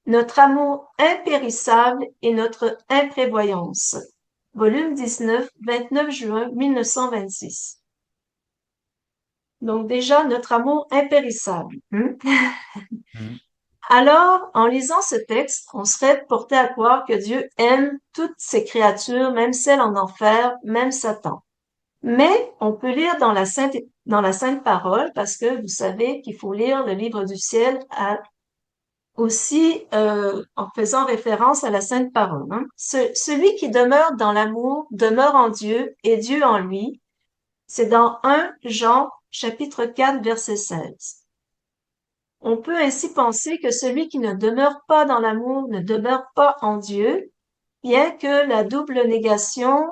[SPEAKER 2] notre amour impérissable et notre imprévoyance. Volume 19, 29 juin 1926. Donc déjà, notre amour impérissable.
[SPEAKER 1] Mhm.
[SPEAKER 2] Alors, en lisant ce texte, on serait porté à croire que Dieu aime toutes ses créatures, même celles en enfer, même Satan. Mais on peut lire dans la Sainte Parole, parce que vous savez qu'il faut lire le livre du ciel aussi en faisant référence à la Sainte Parole. Hein. Celui qui demeure dans l'amour demeure en Dieu et Dieu en lui. C'est dans 1 Jean chapitre 4 verset 16. On peut ainsi penser que celui qui ne demeure pas dans l'amour ne demeure pas en Dieu, bien que la double négation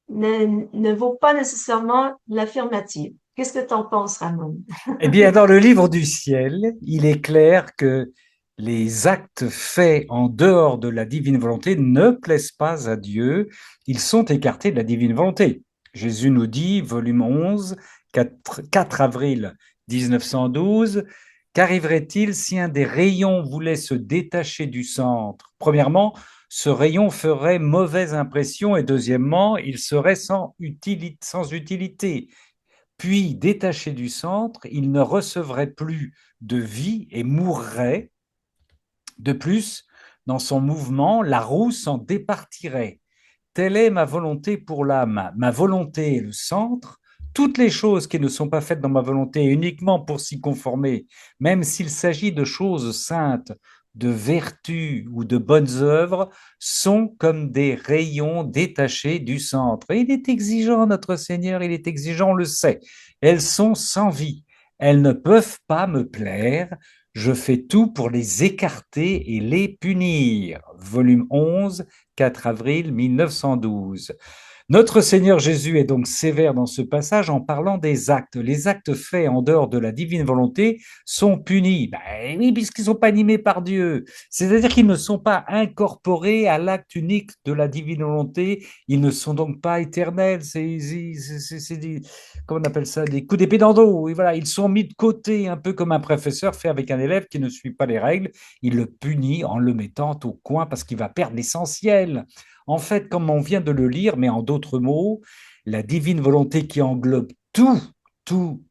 [SPEAKER 2] ne vaut pas nécessairement l'affirmative. Qu'est-ce que tu en penses, Ramon?
[SPEAKER 1] Eh bien, dans le livre du ciel, il est clair que les actes faits en dehors de la divine volonté ne plaisent pas à Dieu. Ils sont écartés de la divine volonté. Jésus nous dit, volume 11, 4 avril 1912, qu'arriverait-il si un des rayons voulait se détacher du centre? Premièrement, ce rayon ferait mauvaise impression et deuxièmement, il serait sans utilité. Puis, détaché du centre, il ne recevrait plus de vie et mourrait. De plus, dans son mouvement, la roue s'en départirait. Telle est ma volonté pour l'âme. Ma volonté est le centre. Toutes les choses qui ne sont pas faites dans ma volonté uniquement pour s'y conformer, même s'il s'agit de choses saintes, de vertus ou de bonnes œuvres, sont comme des rayons détachés du centre. Et il est exigeant, notre Seigneur, il est exigeant, on le sait. Elles sont sans vie. Elles ne peuvent pas me plaire. Je fais tout pour les écarter et les punir. Volume 11, 4 avril 1912. Notre Seigneur Jésus est donc sévère dans ce passage en parlant des actes. Les actes faits en dehors de la divine volonté sont punis. Ben oui, puisqu'ils ne sont pas animés par Dieu. C'est-à-dire qu'ils ne sont pas incorporés à l'acte unique de la divine volonté. Ils ne sont donc pas éternels. C'est des, comment on appelle ça, des coups d'épée dans le dos. Et voilà, ils sont mis de côté, un peu comme un professeur fait avec un élève qui ne suit pas les règles. Il le punit en le mettant au coin parce qu'il va perdre l'essentiel. En fait, comme on vient de le lire, mais en d'autres mots, la divine volonté qui englobe tout, tout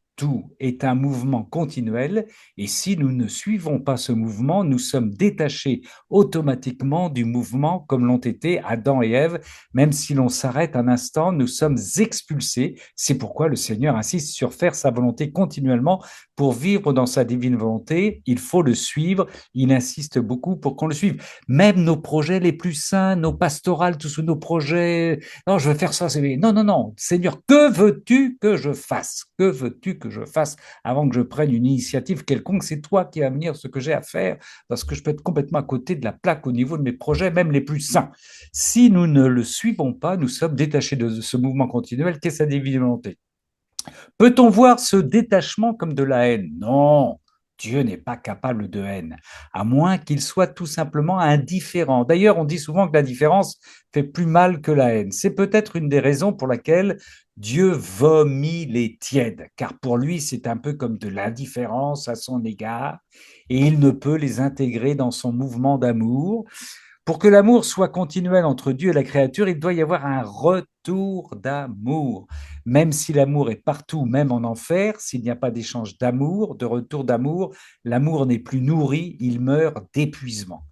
[SPEAKER 1] est un mouvement continuel. Et si nous ne suivons pas ce mouvement, nous sommes détachés automatiquement du mouvement comme l'ont été Adam et Ève. Même si l'on s'arrête un instant, nous sommes expulsés. C'est pourquoi le Seigneur insiste sur faire sa volonté continuellement. Pour vivre dans sa divine volonté, il faut le suivre. Il insiste beaucoup pour qu'on le suive. Même nos projets les plus saints, nos pastorales, tous nos projets. Non, je veux faire ça. Non, non, non. Seigneur, que veux-tu que je fasse? Que veux-tu que je fasse avant que je prenne une initiative quelconque? C'est toi qui vas me dire ce que j'ai à faire parce que je peux être complètement à côté de la plaque au niveau de mes projets, même les plus sains. Si nous ne le suivons pas, nous sommes détachés de ce mouvement continuel qu'est sa divine volonté. Peut-on voir ce détachement comme de la haine? Non, Dieu n'est pas capable de haine, à moins qu'il soit tout simplement indifférent. D'ailleurs, on dit souvent que l'indifférence fait plus mal que la haine. C'est peut-être une des raisons pour laquelle Dieu vomit les tièdes, car pour lui, c'est un peu comme de l'indifférence à son égard, et il ne peut les intégrer dans son mouvement d'amour. Pour que l'amour soit continuel entre Dieu et la créature, il doit y avoir un retour d'amour. Même si l'amour est partout, même en enfer, s'il n'y a pas d'échange d'amour, de retour d'amour, l'amour n'est plus nourri, il meurt d'épuisement.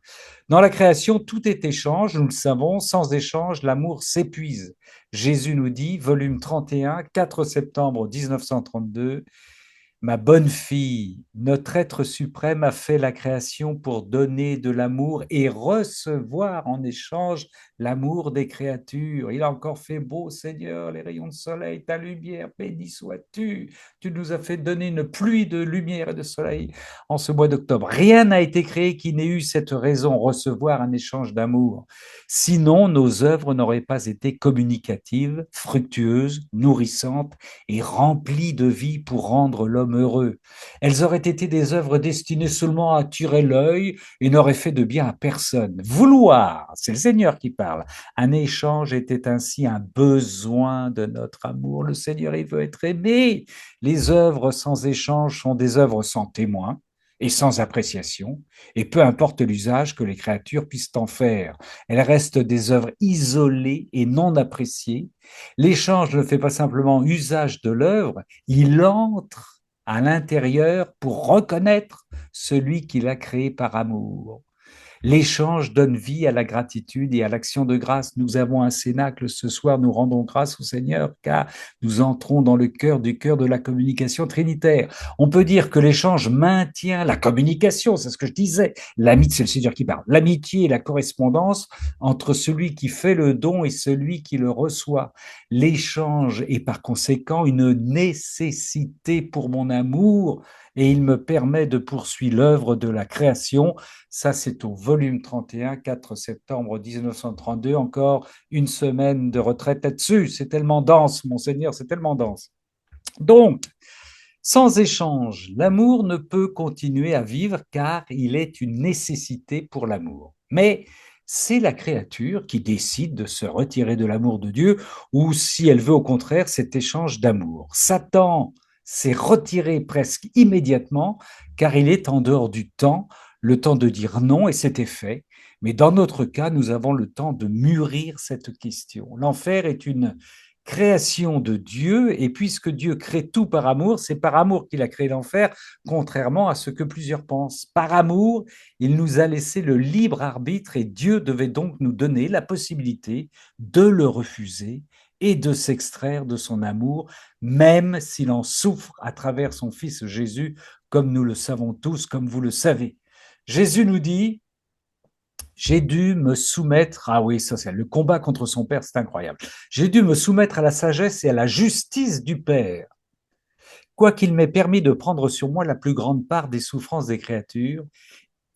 [SPEAKER 1] Dans la création, tout est échange, nous le savons, sans échange, l'amour s'épuise. Jésus nous dit, volume 31, 4 septembre 1932, Ma bonne fille, notre être suprême a fait la création pour donner de l'amour et recevoir en échange l'amour des créatures. Il a encore fait beau, Seigneur, les rayons de soleil, ta lumière, béni sois-tu. Tu nous as fait donner une pluie de lumière et de soleil en ce mois d'octobre. Rien n'a été créé qui n'ait eu cette raison, recevoir un échange d'amour. Sinon, nos œuvres n'auraient pas été communicatives, fructueuses, nourrissantes et remplies de vie pour rendre l'homme heureux. Elles auraient été des œuvres destinées seulement à attirer l'œil et n'auraient fait de bien à personne. Vouloir, c'est le Seigneur qui parle. Un échange était ainsi un besoin de notre amour. Le Seigneur, il veut être aimé. Les œuvres sans échange sont des œuvres sans témoin et sans appréciation, et peu importe l'usage que les créatures puissent en faire. Elles restent des œuvres isolées et non appréciées. L'échange ne fait pas simplement usage de l'œuvre, il entre à l'intérieur pour reconnaître celui qui l'a créé par amour. L'échange donne vie à la gratitude et à l'action de grâce. Nous avons un cénacle ce soir, nous rendons grâce au Seigneur car nous entrons dans le cœur du cœur de la communication trinitaire. On peut dire que l'échange maintient la communication, c'est ce que je disais. L'amitié, c'est le Seigneur qui parle. L'amitié et la correspondance entre celui qui fait le don et celui qui le reçoit. L'échange est par conséquent une nécessité pour mon amour et il me permet de poursuivre l'œuvre de la création. Ça, c'est au volume 31, 4 septembre 1932. Encore une semaine de retraite là-dessus. C'est tellement dense, monseigneur, c'est tellement dense. Donc, sans échange, l'amour ne peut continuer à vivre car il est une nécessité pour l'amour. Mais c'est la créature qui décide de se retirer de l'amour de Dieu ou si elle veut au contraire cet échange d'amour. Satan s'est retiré presque immédiatement car il est en dehors du temps, le temps de dire non et c'était fait. Mais dans notre cas, nous avons le temps de mûrir cette question. L'enfer est une création de Dieu, et puisque Dieu crée tout par amour, c'est par amour qu'il a créé l'enfer, contrairement à ce que plusieurs pensent. Par amour, il nous a laissé le libre arbitre et Dieu devait donc nous donner la possibilité de le refuser et de s'extraire de son amour, même s'il en souffre à travers son Fils Jésus, comme nous le savons tous, comme vous le savez. Jésus nous dit, j'ai dû me soumettre, ah oui, ça c'est le combat contre son père, c'est incroyable. J'ai dû me soumettre à la sagesse et à la justice du Père, quoiqu'il m'ait permis de prendre sur moi la plus grande part des souffrances des créatures.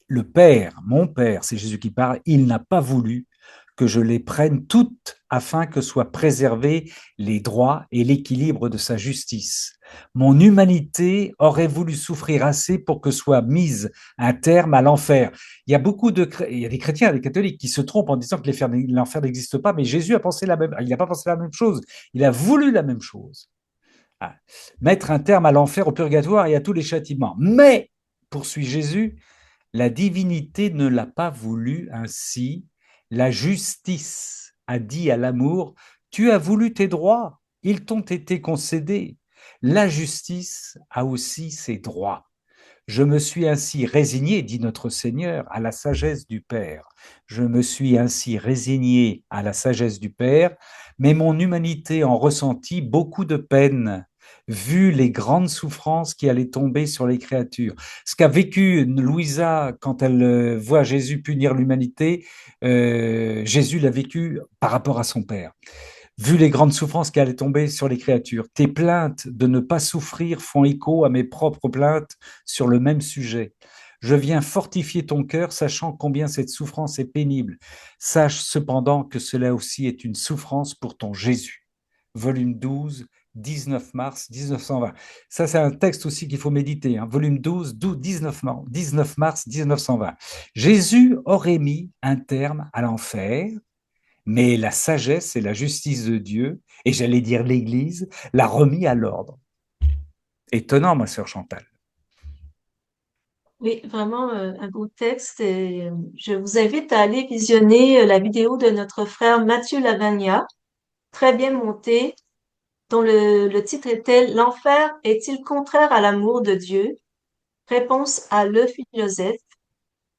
[SPEAKER 1] Le Père, mon Père, c'est Jésus qui parle, il n'a pas voulu que je les prenne toutes afin que soient préservés les droits et l'équilibre de sa justice. Mon humanité aurait voulu souffrir assez pour que soit mise un terme à l'enfer. Il y a des chrétiens, des catholiques qui se trompent en disant que l'enfer n'existe pas, mais Jésus a pensé la même, il n'a pas pensé la même chose. Il a voulu la même chose. Ah. Mettre un terme à l'enfer, au purgatoire et à tous les châtiments. Mais, poursuit Jésus, la divinité ne l'a pas voulu ainsi. La justice a dit à l'amour, tu as voulu tes droits, ils t'ont été concédés. La justice a aussi ses droits. Je me suis ainsi résigné, dit notre Seigneur, à la sagesse du Père. Je me suis ainsi résigné à la sagesse du Père, mais mon humanité en ressentit beaucoup de peine, vu les grandes souffrances qui allaient tomber sur les créatures. Ce qu'a vécu Louisa quand elle voit Jésus punir l'humanité, Jésus l'a vécu par rapport à son Père. Vu les grandes souffrances qui allaient tomber sur les créatures, tes plaintes de ne pas souffrir font écho à mes propres plaintes sur le même sujet. Je viens fortifier ton cœur, sachant combien cette souffrance est pénible. Sache cependant que cela aussi est une souffrance pour ton Jésus. Volume 12, 19 mars 1920. Ça, c'est un texte aussi qu'il faut méditer. Hein. Volume 12, 19 mars 1920. Jésus aurait mis un terme à l'enfer, mais la sagesse et la justice de Dieu, et j'allais dire l'Église, l'a remis à l'ordre. Étonnant, ma sœur Chantal.
[SPEAKER 2] Oui, vraiment un beau texte. Et, je vous invite à aller visionner la vidéo de notre frère Mathieu Lavagna, très bien montée, dont le titre était L'enfer est-il contraire à l'amour de Dieu? Réponse à le philosophe.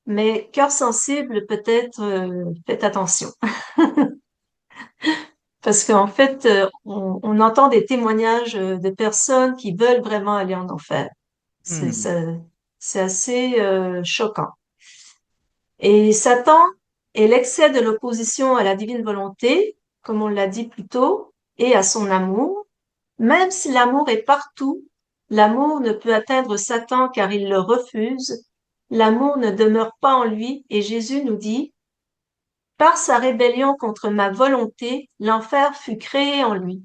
[SPEAKER 2] Mais cœur sensible, peut-être, faites attention. Parce qu'en fait, on entend des témoignages de personnes qui veulent vraiment aller en enfer. C'est
[SPEAKER 1] Hmm.
[SPEAKER 2] ça- c'est assez choquant. Et Satan et l'excès de l'opposition à la divine volonté, comme on l'a dit plus tôt, et à son amour. Même si l'amour est partout, l'amour ne peut atteindre Satan car il le refuse. L'amour ne demeure pas en lui et Jésus nous dit, par sa rébellion contre ma volonté, l'enfer fut créé en lui,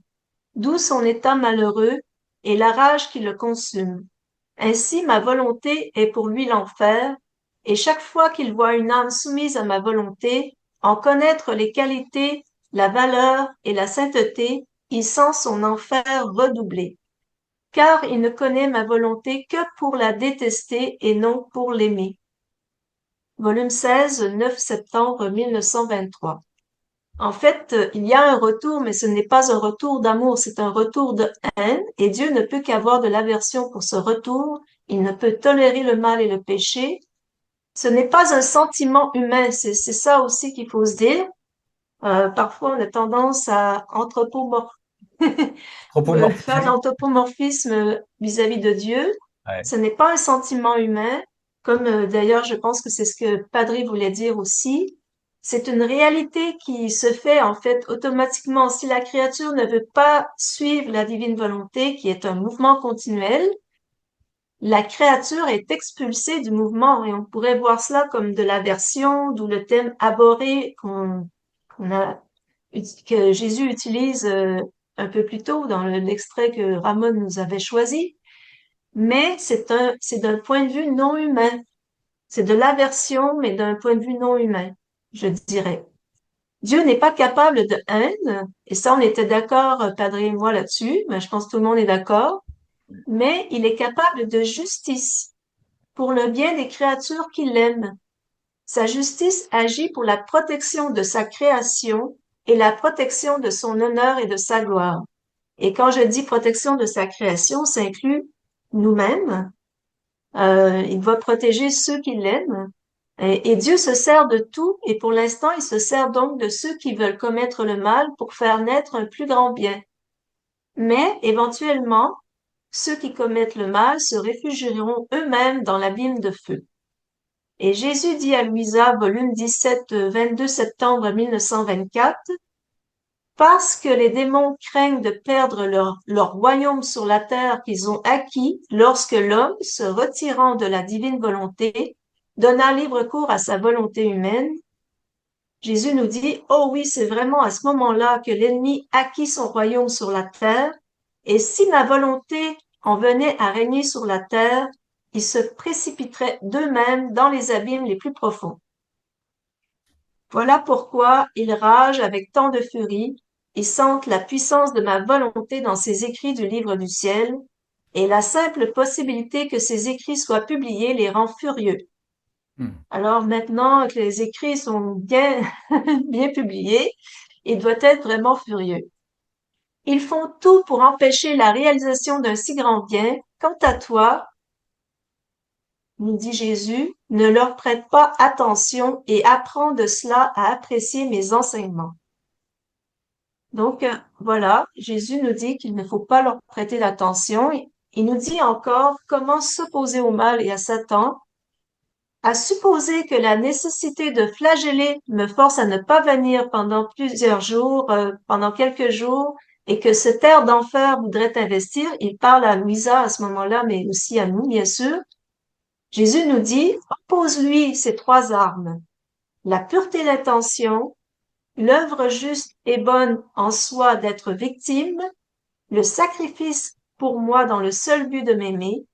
[SPEAKER 2] d'où son état malheureux et la rage qui le consume. Ainsi ma volonté est pour lui l'enfer, et chaque fois qu'il voit une âme soumise à ma volonté, en connaître les qualités, la valeur et la sainteté, il sent son enfer redoubler. Car il ne connaît ma volonté que pour la détester et non pour l'aimer. Volume 16, 9 septembre 1923. En fait, il y a un retour, mais ce n'est pas un retour d'amour, c'est un retour de haine, et Dieu ne peut qu'avoir de l'aversion pour ce retour. Il ne peut tolérer le mal et le péché. Ce n'est pas un sentiment humain, c'est ça aussi qu'il faut se dire. Parfois, on a tendance à faire de
[SPEAKER 1] Anthropomorphiser.
[SPEAKER 2] l'anthropomorphisme vis-à-vis de Dieu.
[SPEAKER 1] Ouais.
[SPEAKER 2] Ce n'est pas un sentiment humain, comme d'ailleurs je pense que c'est ce que Padri voulait dire aussi. C'est une réalité qui se fait en fait automatiquement. Si la créature ne veut pas suivre la divine volonté, qui est un mouvement continuel, la créature est expulsée du mouvement et on pourrait voir cela comme de l'aversion, d'où le thème abhorré qu'on a que Jésus utilise un peu plus tôt dans l'extrait que Ramon nous avait choisi, mais c'est d'un point de vue non humain. C'est de l'aversion, mais d'un point de vue non humain, je dirais. Dieu n'est pas capable de haine, et ça on était d'accord, Padre et moi là-dessus, mais je pense que tout le monde est d'accord, mais il est capable de justice pour le bien des créatures qu'il aime. Sa justice agit pour la protection de sa création et la protection de son honneur et de sa gloire. Et quand je dis protection de sa création, ça inclut nous-mêmes. Il va protéger ceux qui l'aiment. Et Dieu se sert de tout, et pour l'instant, il se sert donc de ceux qui veulent commettre le mal pour faire naître un plus grand bien. Mais, éventuellement, ceux qui commettent le mal se réfugieront eux-mêmes dans l'abîme de feu. Et Jésus dit à Louisa, volume 17, 22 septembre 1924, parce que les démons craignent de perdre leur royaume sur la terre qu'ils ont acquis lorsque l'homme, se retirant de la divine volonté, donna libre cours à sa volonté humaine, Jésus nous dit, oh oui, c'est vraiment à ce moment-là que l'ennemi acquit son royaume sur la terre, et si ma volonté en venait à régner sur la terre, ils se précipiteraient d'eux-mêmes dans les abîmes les plus profonds. Voilà pourquoi ils ragent avec tant de furie et sentent la puissance de ma volonté dans ces écrits du livre du ciel, et la simple possibilité que ces écrits soient publiés les rend furieux.
[SPEAKER 1] Hmm.
[SPEAKER 2] Alors maintenant que les écrits sont bien, bien publiés, ils doivent être vraiment furieux. Ils font tout pour empêcher la réalisation d'un si grand bien. Quant à toi, nous dit Jésus, ne leur prête pas attention et apprends de cela à apprécier mes enseignements. Donc, voilà, Jésus nous dit qu'il ne faut pas leur prêter d'attention. Il nous dit encore comment s'opposer au mal et à Satan, à supposer que la nécessité de flageller me force à ne pas venir pendant plusieurs jours, pendant quelques jours, et que ce terre d'enfer voudrait investir. Il parle à Louisa à ce moment-là, mais aussi à nous, bien sûr. Jésus nous dit, oppose-lui ces trois armes, la pureté d'intention, l'œuvre juste et bonne en soi d'être victime, le sacrifice pour moi dans le seul but de m'aimer,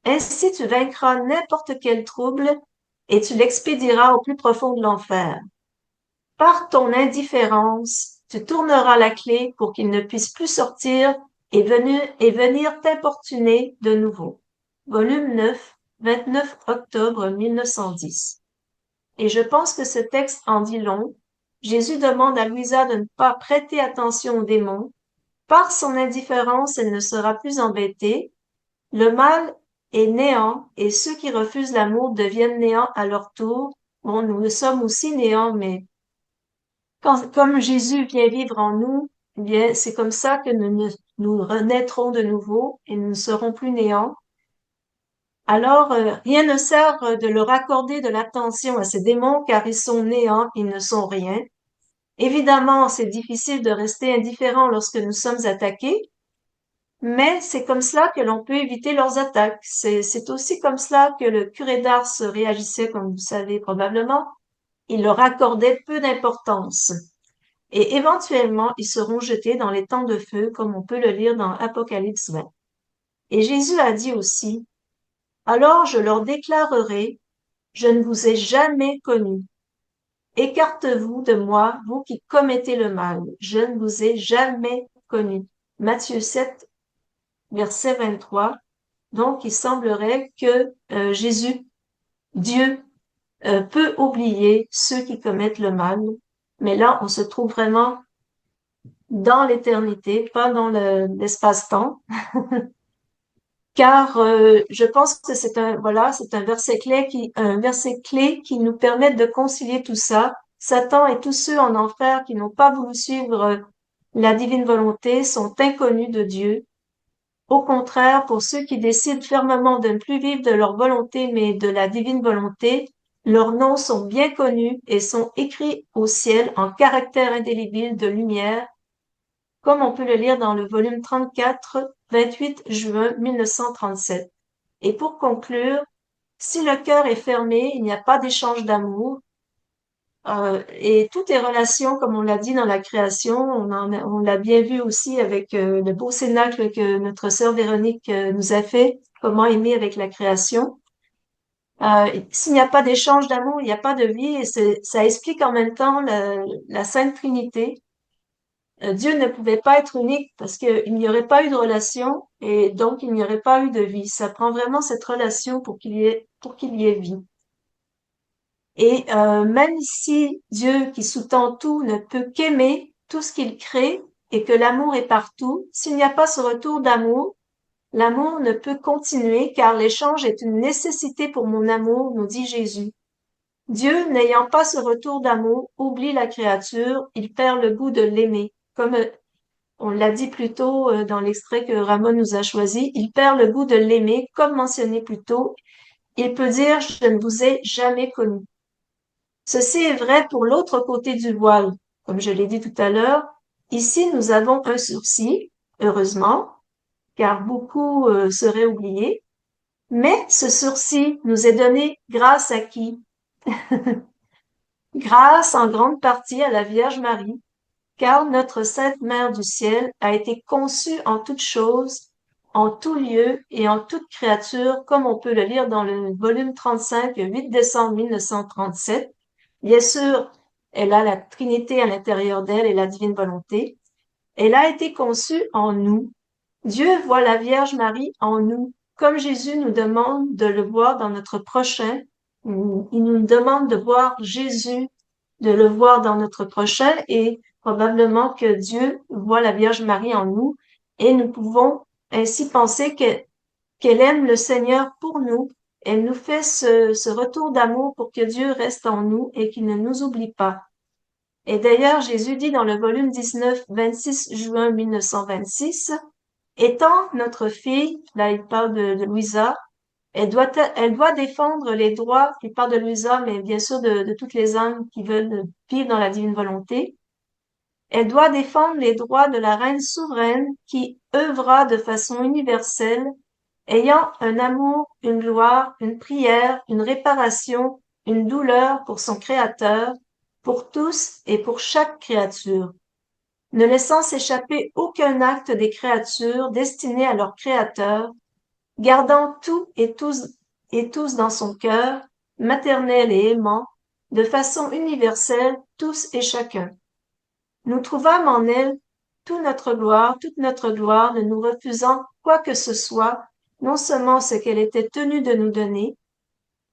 [SPEAKER 2] ainsi tu vaincras n'importe quel trouble et tu l'expédieras au plus profond de l'enfer. Par ton indifférence, tu tourneras la clé pour qu'il ne puisse plus sortir et venir t'importuner de nouveau. Volume 9, 29 octobre 1910. Et je pense que ce texte en dit long. Jésus demande à Louisa de ne pas prêter attention aux démons. Par son indifférence, elle ne sera plus embêtée. Le mal est néant et ceux qui refusent l'amour deviennent néants à leur tour. Bon, nous sommes aussi néants, mais comme Jésus vient vivre en nous, eh bien, c'est comme ça que nous renaîtrons de nouveau et nous ne serons plus néants. Alors, rien ne sert de leur accorder de l'attention à ces démons car ils sont néants, ils ne sont rien. Évidemment, c'est difficile de rester indifférent lorsque nous sommes attaqués, mais c'est comme cela que l'on peut éviter leurs attaques. C'est aussi comme cela que le curé d'Ars réagissait, comme vous savez probablement. Il leur accordait peu d'importance. Et éventuellement, ils seront jetés dans les temps de feu, comme on peut le lire dans Apocalypse 20. Et Jésus a dit aussi, alors je leur déclarerai, je ne vous ai jamais connus. Écarte-vous de moi, vous qui commettez le mal. Je ne vous ai jamais connus. Matthieu 7, verset 23. Donc, il semblerait que Jésus, Dieu, peut oublier ceux qui commettent le mal. Mais là, on se trouve vraiment dans l'éternité, pas dans l'espace-temps. Car je pense que c'est un verset clé qui nous permet de concilier tout ça. Satan et tous ceux en enfer qui n'ont pas voulu suivre la divine volonté sont inconnus de Dieu. Au contraire, pour ceux qui décident fermement de ne plus vivre de leur volonté mais de la divine volonté, leurs noms sont bien connus et sont écrits au ciel en caractères indélébiles de lumière, comme on peut le lire dans le volume 34, 28 juin 1937. Et pour conclure, si le cœur est fermé, il n'y a pas d'échange d'amour. Et toutes les relations, comme on l'a dit dans la création, on l'a bien vu aussi avec le beau cénacle que notre sœur Véronique nous a fait, comment aimer avec la création. S'il n'y a pas d'échange d'amour, il n'y a pas de vie, et ça explique en même temps la Sainte Trinité. Dieu ne pouvait pas être unique parce qu'il n'y aurait pas eu de relation et donc il n'y aurait pas eu de vie. Ça prend vraiment cette relation pour qu'il y ait vie. Et même si Dieu qui sous-tend tout ne peut qu'aimer tout ce qu'il crée et que l'amour est partout, s'il n'y a pas ce retour d'amour, l'amour ne peut continuer car l'échange est une nécessité pour mon amour, nous dit Jésus. Dieu, n'ayant pas ce retour d'amour, oublie la créature, il perd le goût de l'aimer. Comme on l'a dit plus tôt dans l'extrait que Ramon nous a choisi, il perd le goût de l'aimer, comme mentionné plus tôt. Il peut dire, je ne vous ai jamais connu. Ceci est vrai pour l'autre côté du voile. Comme je l'ai dit tout à l'heure, ici nous avons un sursis, heureusement, car beaucoup seraient oubliés. Mais ce sursis nous est donné grâce à qui? Grâce en grande partie à la Vierge Marie, car notre Sainte Mère du ciel a été conçue en toutes choses, en tout lieu et en toute créature, comme on peut le lire dans le volume 35, 8 décembre 1937. Bien sûr, elle a la Trinité à l'intérieur d'elle et la divine volonté. Elle a été conçue en nous. Dieu voit la Vierge Marie en nous, comme Jésus nous demande de le voir dans notre prochain. Il nous demande de voir Jésus, de le voir dans notre prochain et probablement que Dieu voit la Vierge Marie en nous et nous pouvons ainsi penser qu'elle aime le Seigneur pour nous. Elle nous fait ce retour d'amour pour que Dieu reste en nous et qu'il ne nous oublie pas. Et d'ailleurs, Jésus dit dans le volume 19, 26 juin 1926, étant notre fille, là il parle de Louisa, elle doit défendre les droits, il parle de Louisa, mais bien sûr de toutes les âmes qui veulent vivre dans la divine volonté. Elle doit défendre les droits de la reine souveraine qui œuvra de façon universelle, ayant un amour, une gloire, une prière, une réparation, une douleur pour son Créateur, pour tous et pour chaque créature, ne laissant s'échapper aucun acte des créatures destinées à leur Créateur, gardant tout et tous dans son cœur, maternel et aimant, de façon universelle, tous et chacun. Nous trouvâmes en elle toute notre gloire, ne nous refusant quoi que ce soit, non seulement ce qu'elle était tenue de nous donner,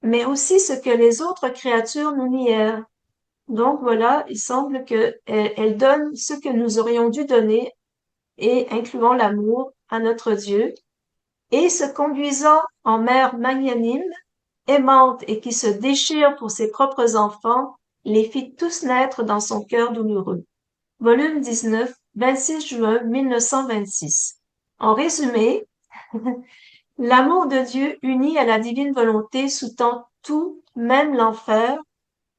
[SPEAKER 2] mais aussi ce que les autres créatures nous nièrent. Donc voilà, il semble que elle donne ce que nous aurions dû donner, et incluant l'amour à notre Dieu, et se conduisant en mère magnanime, aimante et qui se déchire pour ses propres enfants, les fit tous naître dans son cœur douloureux. Volume 19, 26 juin 1926. En résumé, L'amour de Dieu uni à la divine volonté sous-tend tout, même l'enfer,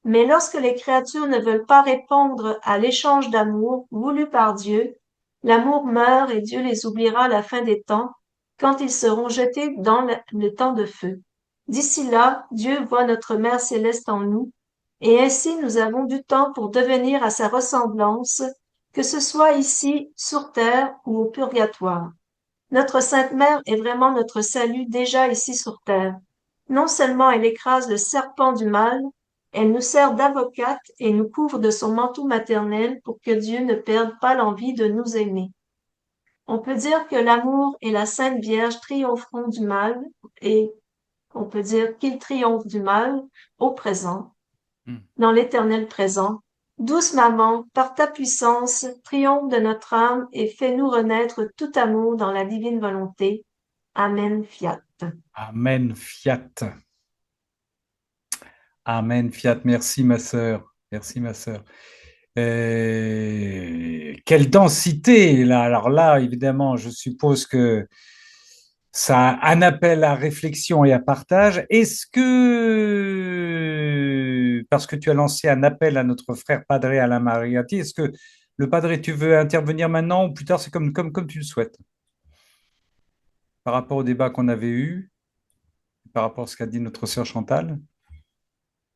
[SPEAKER 2] mais lorsque les créatures ne veulent pas répondre à l'échange d'amour voulu par Dieu, l'amour meurt et Dieu les oubliera à la fin des temps, quand ils seront jetés dans le temps de feu. D'ici là, Dieu voit notre Mère céleste en nous, et ainsi nous avons du temps pour devenir à sa ressemblance, que ce soit ici, sur terre ou au purgatoire. Notre Sainte Mère est vraiment notre salut déjà ici sur terre. Non seulement elle écrase le serpent du mal, elle nous sert d'avocate et nous couvre de son manteau maternel pour que Dieu ne perde pas l'envie de nous aimer. On peut dire que l'amour et la Sainte Vierge triompheront du mal et on peut dire qu'ils triomphent du mal au présent,
[SPEAKER 1] Hmm.
[SPEAKER 2] dans l'éternel présent. Douce maman, par ta puissance, triomphe de notre âme et fais-nous renaître tout amour dans la divine volonté. Amen, fiat.
[SPEAKER 1] Amen, fiat. Amen, fiat. Merci, ma sœur. Merci, ma sœur. Quelle densité, là. Alors là, évidemment, je suppose que ça a un appel à réflexion et à partage. Est-ce que, parce que tu as lancé un appel à notre frère Padre Alain Mariatti, est-ce que le Padre, tu veux intervenir maintenant ou plus tard, c'est comme tu le souhaites, par rapport au débat qu'on avait eu, par rapport à ce qu'a dit notre sœur Chantal?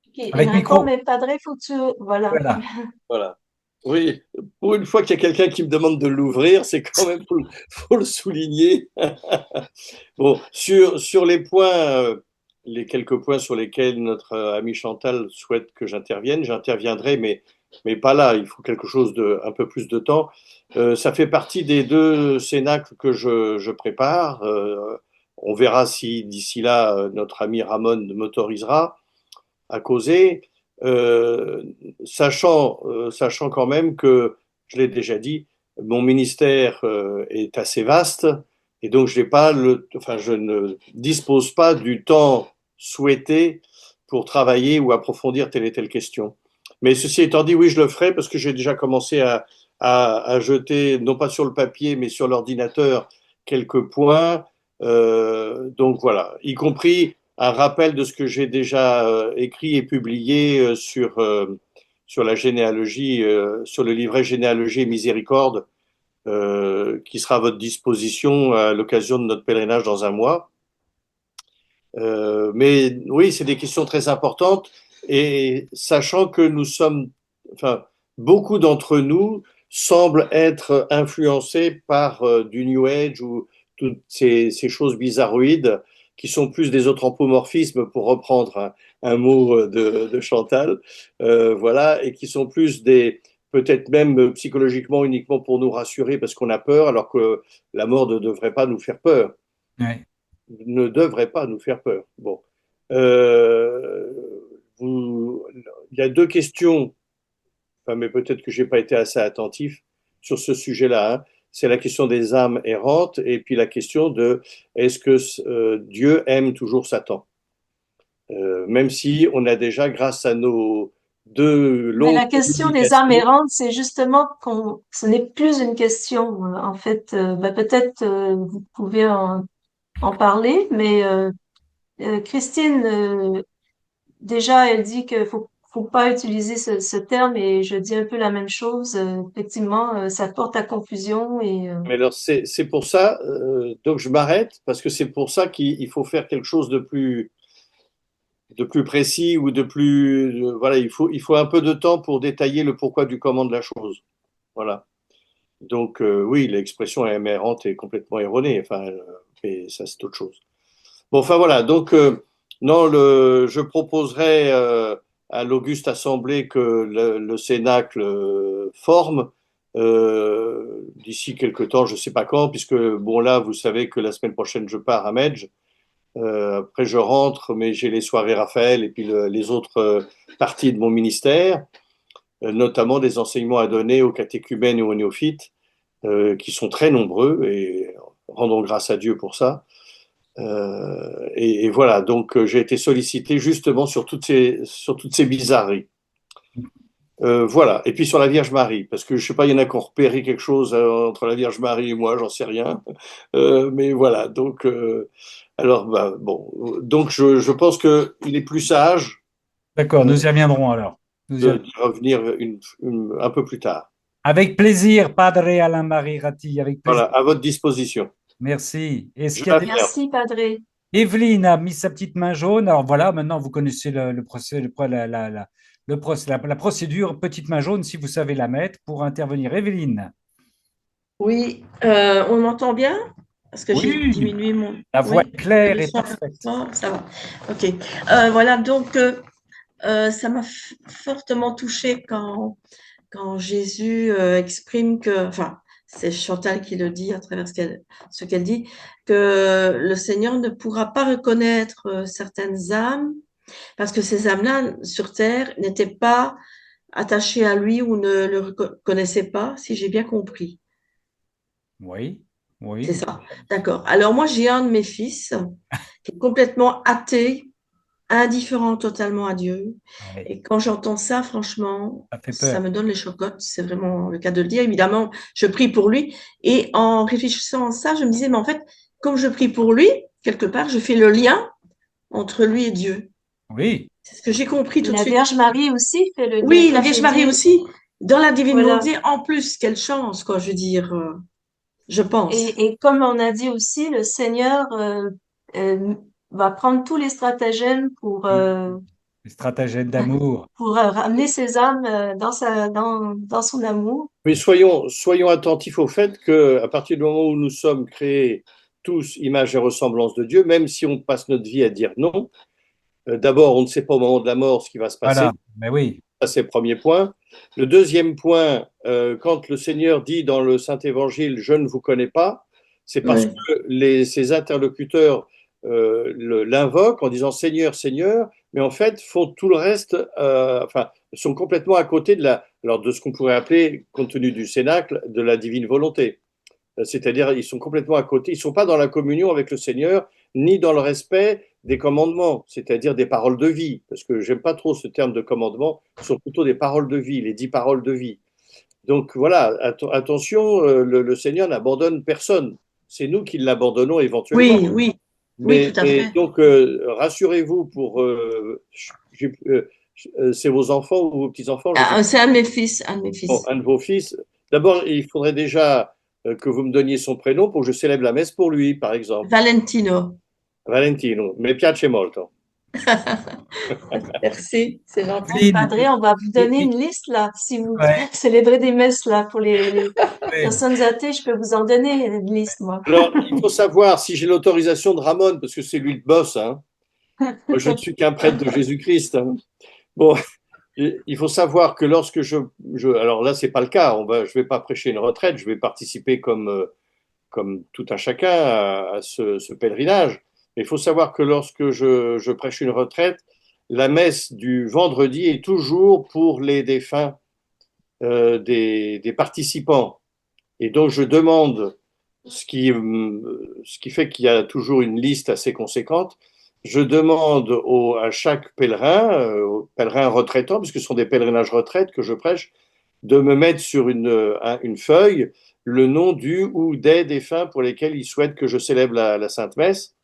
[SPEAKER 2] Ok,
[SPEAKER 1] Avec
[SPEAKER 2] d'accord,
[SPEAKER 1] micro.
[SPEAKER 2] mais Padre, faut que tu... Voilà.
[SPEAKER 1] Voilà.
[SPEAKER 3] Voilà. Oui, pour une fois qu'il y a quelqu'un qui me demande de l'ouvrir, c'est quand même, faut le souligner. Bon, sur les points, les quelques points sur lesquels notre ami Chantal souhaite que j'intervienne, j'interviendrai, mais pas là. Il faut quelque chose de, un peu plus de temps. Ça fait partie des deux cénacles que je prépare. On verra si d'ici là, notre ami Ramon m'autorisera à causer, euh, sachant quand même que, je l'ai déjà dit, mon ministère est assez vaste et donc je ne dispose pas du temps souhaité pour travailler ou approfondir telle et telle question. Mais ceci étant dit, oui, je le ferai parce que j'ai déjà commencé à jeter, non pas sur le papier, mais sur l'ordinateur, quelques points. Donc voilà, y compris un rappel de ce que j'ai déjà écrit et publié sur la généalogie, sur le livret Généalogie et Miséricorde, qui sera à votre disposition à l'occasion de notre pèlerinage dans un mois. Mais oui, c'est des questions très importantes et sachant que nous sommes, enfin, beaucoup d'entre nous semblent être influencés par du New Age ou toutes ces choses bizarroïdes qui sont plus des anthropomorphismes, pour reprendre un mot de Chantal, voilà, et qui sont plus des, peut-être même psychologiquement uniquement pour nous rassurer parce qu'on a peur, alors que la mort ne devrait pas nous faire peur,
[SPEAKER 1] Ouais.
[SPEAKER 3] ne devrait pas nous faire peur. Bon. Euh, il y a deux questions, enfin, mais peut-être que je n'ai pas été assez attentif sur ce sujet-là, hein. C'est la question des âmes errantes et puis la question de est-ce que Dieu aime toujours Satan, même si on a déjà, grâce à nos deux
[SPEAKER 2] Mais
[SPEAKER 3] longues
[SPEAKER 2] la question des âmes
[SPEAKER 3] communications,
[SPEAKER 2] errantes, c'est justement qu'on, ce n'est plus une question. En fait, ben peut-être vous pouvez en parler, mais Christine, déjà, elle dit qu'il faut pas utiliser ce terme et je dis un peu la même chose. Effectivement, ça porte à confusion et
[SPEAKER 3] mais alors c'est pour ça, donc je m'arrête parce que c'est pour ça qu'il faut faire quelque chose de plus précis ou de plus, voilà, il faut un peu de temps pour détailler le pourquoi du comment de la chose. Voilà. Donc, oui, l'expression aberrante est complètement erronée. Enfin, mais ça, c'est autre chose. Bon, enfin, voilà. Donc, non, je proposerai à l'Auguste Assemblée que le Cénacle forme d'ici quelque temps, je ne sais pas quand, puisque, bon, là, vous savez que la semaine prochaine, je pars à Medj. Après, je rentre, mais j'ai les soirées Raphaël et puis les autres parties de mon ministère, notamment des enseignements à donner aux catéchumènes et aux néophytes, qui sont très nombreux, et rendons grâce à Dieu pour ça. Et voilà, donc j'ai été sollicité justement sur toutes ces bizarreries. Voilà, et puis sur la Vierge Marie, parce que je sais pas, il y en a qui ont repéré quelque chose entre la Vierge Marie et moi, j'en sais rien. Mais voilà, donc Alors, bah, bon, donc je pense qu'il est plus sage
[SPEAKER 1] D'accord, nous y reviendrons alors. Nous y
[SPEAKER 3] d'y revenir un peu plus tard.
[SPEAKER 1] Avec plaisir, Padre Alain Marie Ratti, avec
[SPEAKER 3] Voilà,
[SPEAKER 1] plaisir.
[SPEAKER 3] à votre disposition.
[SPEAKER 1] Merci. Est-ce
[SPEAKER 3] Je
[SPEAKER 1] qu'il y a des...
[SPEAKER 3] l'affirme.
[SPEAKER 2] Merci, Padre.
[SPEAKER 1] Evelyne a mis sa petite main jaune. Alors voilà, maintenant vous connaissez la procédure. Petite main jaune, si vous savez la mettre pour intervenir. Evelyne.
[SPEAKER 4] Oui, on m'entend bien? Parce que j'ai
[SPEAKER 1] Oui,
[SPEAKER 4] diminué mon...
[SPEAKER 1] la voix
[SPEAKER 4] Oui,
[SPEAKER 1] est claire
[SPEAKER 4] le
[SPEAKER 1] et
[SPEAKER 4] son est un peu
[SPEAKER 1] parfaite.
[SPEAKER 4] fort, ça va. OK. Voilà, donc ça m'a fortement touchée quand Jésus exprime que, enfin, c'est Chantal qui le dit à travers ce qu'elle dit, que le Seigneur ne pourra pas reconnaître certaines âmes parce que ces âmes-là, sur terre, n'étaient pas attachées à lui ou ne le reconnaissaient pas, si j'ai bien compris.
[SPEAKER 1] Oui,
[SPEAKER 4] C'est
[SPEAKER 1] oui,
[SPEAKER 4] ça. D'accord. Alors moi, j'ai un de mes fils qui est complètement athée, indifférent totalement à Dieu.
[SPEAKER 1] ouais,
[SPEAKER 4] Et quand j'entends ça, franchement,
[SPEAKER 1] ça fait
[SPEAKER 4] ça
[SPEAKER 1] peur.
[SPEAKER 4] me donne les chocottes. C'est vraiment le cas de le dire. Évidemment, je prie pour lui. Et en réfléchissant à ça, je me disais, mais en fait, comme je prie pour lui, quelque part, je fais le lien entre lui et Dieu.
[SPEAKER 1] Oui,
[SPEAKER 4] C'est ce que j'ai compris
[SPEAKER 2] Et
[SPEAKER 4] tout de
[SPEAKER 2] la
[SPEAKER 4] suite.
[SPEAKER 2] Vierge Marie aussi fait le lien,
[SPEAKER 4] Oui, la
[SPEAKER 2] comme
[SPEAKER 4] Vierge
[SPEAKER 2] j'ai
[SPEAKER 4] Marie
[SPEAKER 2] dit.
[SPEAKER 4] aussi, dans la divine
[SPEAKER 2] Voilà.
[SPEAKER 4] volonté, en plus, quelle chance, quoi, je veux dire, je pense.
[SPEAKER 2] Et comme on a dit aussi, le Seigneur euh, va prendre tous les stratagèmes
[SPEAKER 1] les stratagèmes d'amour.
[SPEAKER 2] pour ramener ses âmes dans son amour.
[SPEAKER 3] Mais soyons attentifs au fait qu'à partir du moment où nous sommes créés tous image et ressemblance de Dieu, même si on passe notre vie à dire non, d'abord, on ne sait pas au moment de la mort ce qui va se passer.
[SPEAKER 1] Voilà, mais oui,
[SPEAKER 3] Ça, c'est le premier point. Le deuxième point, quand le Seigneur dit dans le Saint-Évangile, je ne vous connais pas, c'est parce
[SPEAKER 4] Oui,
[SPEAKER 3] que ses interlocuteurs l'invoquent en disant Seigneur, Seigneur, mais en fait font tout le reste, enfin, sont complètement à côté alors de ce qu'on pourrait appeler, compte tenu du cénacle, de la divine volonté. C'est-à-dire, ils sont complètement à côté, ils ne sont pas dans la communion avec le Seigneur, ni dans le respect des commandements, c'est-à-dire des paroles de vie, parce que j'aime pas trop ce terme de commandement, ce sont plutôt des paroles de vie, les 10 paroles de vie. Donc voilà, attention, le Seigneur n'abandonne personne. C'est nous qui l'abandonnons éventuellement.
[SPEAKER 4] oui, oui, oui, tout à
[SPEAKER 3] Mais
[SPEAKER 4] fait.
[SPEAKER 3] donc, rassurez-vous c'est vos enfants ou vos petits-enfants, je sais
[SPEAKER 4] Ah, c'est un de mes fils, un de mes
[SPEAKER 3] pas,
[SPEAKER 4] fils.
[SPEAKER 3] un de vos fils. D'abord, il faudrait déjà que vous me donniez son prénom pour que je célèbre la messe pour lui, par exemple.
[SPEAKER 4] Valentino.
[SPEAKER 3] Valentino, mi piace molto.
[SPEAKER 4] Merci, c'est gentil.
[SPEAKER 1] Evelyne,
[SPEAKER 2] Padre, on va vous donner une liste là. Si vous
[SPEAKER 1] ouais,
[SPEAKER 2] célébrez des messes là pour les
[SPEAKER 1] ouais.
[SPEAKER 2] personnes athées, je peux vous en donner une liste, moi.
[SPEAKER 3] Alors, il faut savoir si j'ai l'autorisation de Ramon, parce que c'est lui le boss. Hein. Moi, je ne suis qu'un prêtre de Jésus-Christ. Hein. Bon, il faut savoir que lorsque alors là, c'est pas le cas. Je vais pas prêcher une retraite. Je vais participer comme tout un chacun à ce pèlerinage. Mais il faut savoir que lorsque je prêche une retraite, la messe du vendredi est toujours pour les défunts des participants. Et donc, je demande, ce qui fait qu'il y a toujours une liste assez conséquente, je demande à chaque pèlerin, aux pèlerins retraitants, puisque ce sont des pèlerinages retraites que je prêche, de me mettre sur une feuille le nom du ou des défunts pour lesquels ils souhaitent que je célèbre la Sainte Messe.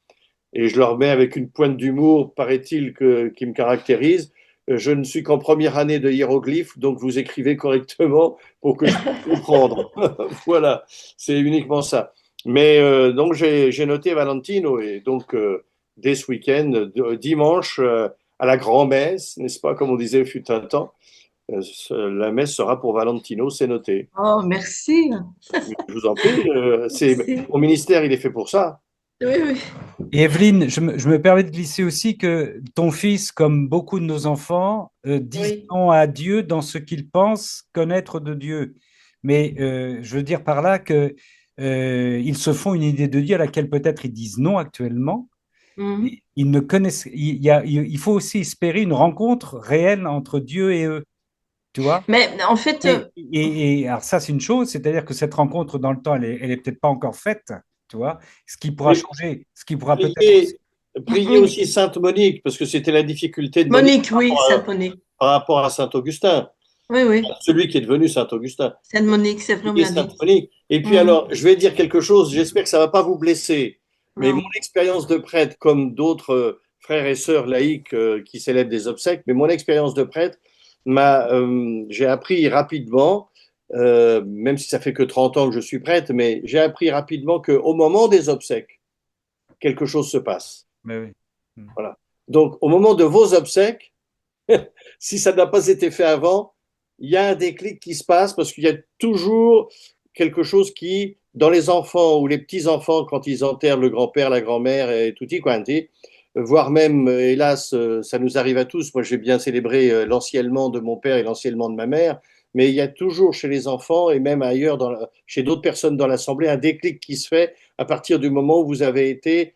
[SPEAKER 3] Et je leur mets avec une pointe d'humour, paraît-il, qui me caractérise. Je ne suis qu'en première année de hiéroglyphes, donc vous écrivez correctement pour que je puisse comprendre. Voilà, c'est uniquement ça. Mais donc j'ai noté Valentino et donc dès ce week-end, dimanche, à la grand-messe, n'est-ce pas, comme on disait, fut un temps, la messe sera pour Valentino, c'est noté.
[SPEAKER 4] Oh, merci.
[SPEAKER 3] Je vous en prie,
[SPEAKER 4] Merci.
[SPEAKER 3] mon ministère, il est fait pour ça.
[SPEAKER 4] Oui, oui.
[SPEAKER 1] Et Evelyne, je me permets de glisser aussi que ton fils, comme beaucoup de nos enfants, disent
[SPEAKER 4] Oui.
[SPEAKER 1] non à Dieu dans ce qu'ils pensent connaître de Dieu. Mais je veux dire par là que ils se font une idée de Dieu à laquelle peut-être ils disent non actuellement.
[SPEAKER 4] Mhm.
[SPEAKER 1] Ils ne connaissent, il faut aussi espérer une rencontre réelle entre Dieu et eux, tu vois?
[SPEAKER 4] Mais en fait,
[SPEAKER 1] Alors ça, c'est une chose, c'est-à-dire que cette rencontre dans le temps, elle est peut-être pas encore faite, tu vois? Ce qui pourra
[SPEAKER 3] Oui,
[SPEAKER 1] changer, ce qui pourra peut-être aussi.
[SPEAKER 3] priez
[SPEAKER 4] oui.
[SPEAKER 3] aussi Sainte Monique, parce que c'était la difficulté de Monique
[SPEAKER 4] Monique, oui, Sainte Monique.
[SPEAKER 3] par rapport à Saint Augustin,
[SPEAKER 4] Oui, oui.
[SPEAKER 3] celui qui est devenu Saint Augustin.
[SPEAKER 4] Sainte Monique, c'est vrai, on me
[SPEAKER 3] Priez
[SPEAKER 4] l'a dit.
[SPEAKER 3] Sainte Monique. Et puis
[SPEAKER 4] Mhm.
[SPEAKER 3] alors, je vais dire quelque chose, j'espère que ça ne va pas vous blesser. Mais
[SPEAKER 2] Non.
[SPEAKER 3] mon expérience de prêtre, comme d'autres frères et sœurs laïcs qui célèbrent des obsèques, mais mon expérience de prêtre, j'ai appris rapidement, même si ça fait que 30 ans que je suis prêtre, mais j'ai appris rapidement qu'au moment des obsèques, quelque chose se passe.
[SPEAKER 1] Mais oui.
[SPEAKER 3] Voilà. Donc, au moment de vos obsèques, si ça n'a pas été fait avant, il y a un déclic qui se passe parce qu'il y a toujours quelque chose qui, dans les enfants ou les petits-enfants, quand ils enterrent le grand-père, la grand-mère et tutti quanti, voire même, hélas, ça nous arrive à tous. Moi, j'ai bien célébré l'anciennement de mon père et l'anciennement de ma mère, mais il y a toujours chez les enfants et même ailleurs, chez d'autres personnes dans l'assemblée, un déclic qui se fait à partir du moment où vous avez été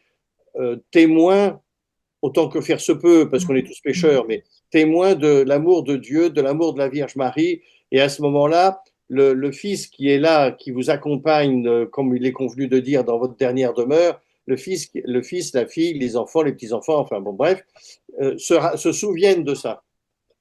[SPEAKER 3] témoin, autant que faire se peut, parce qu'on est tous pécheurs, mais témoin de l'amour de Dieu, de l'amour de la Vierge Marie. Et à ce moment-là, le Fils qui est là, qui vous accompagne, comme il est convenu de dire, dans votre dernière demeure, le fils, la fille, les enfants, les petits-enfants, enfin bon, bref, se souviennent de ça.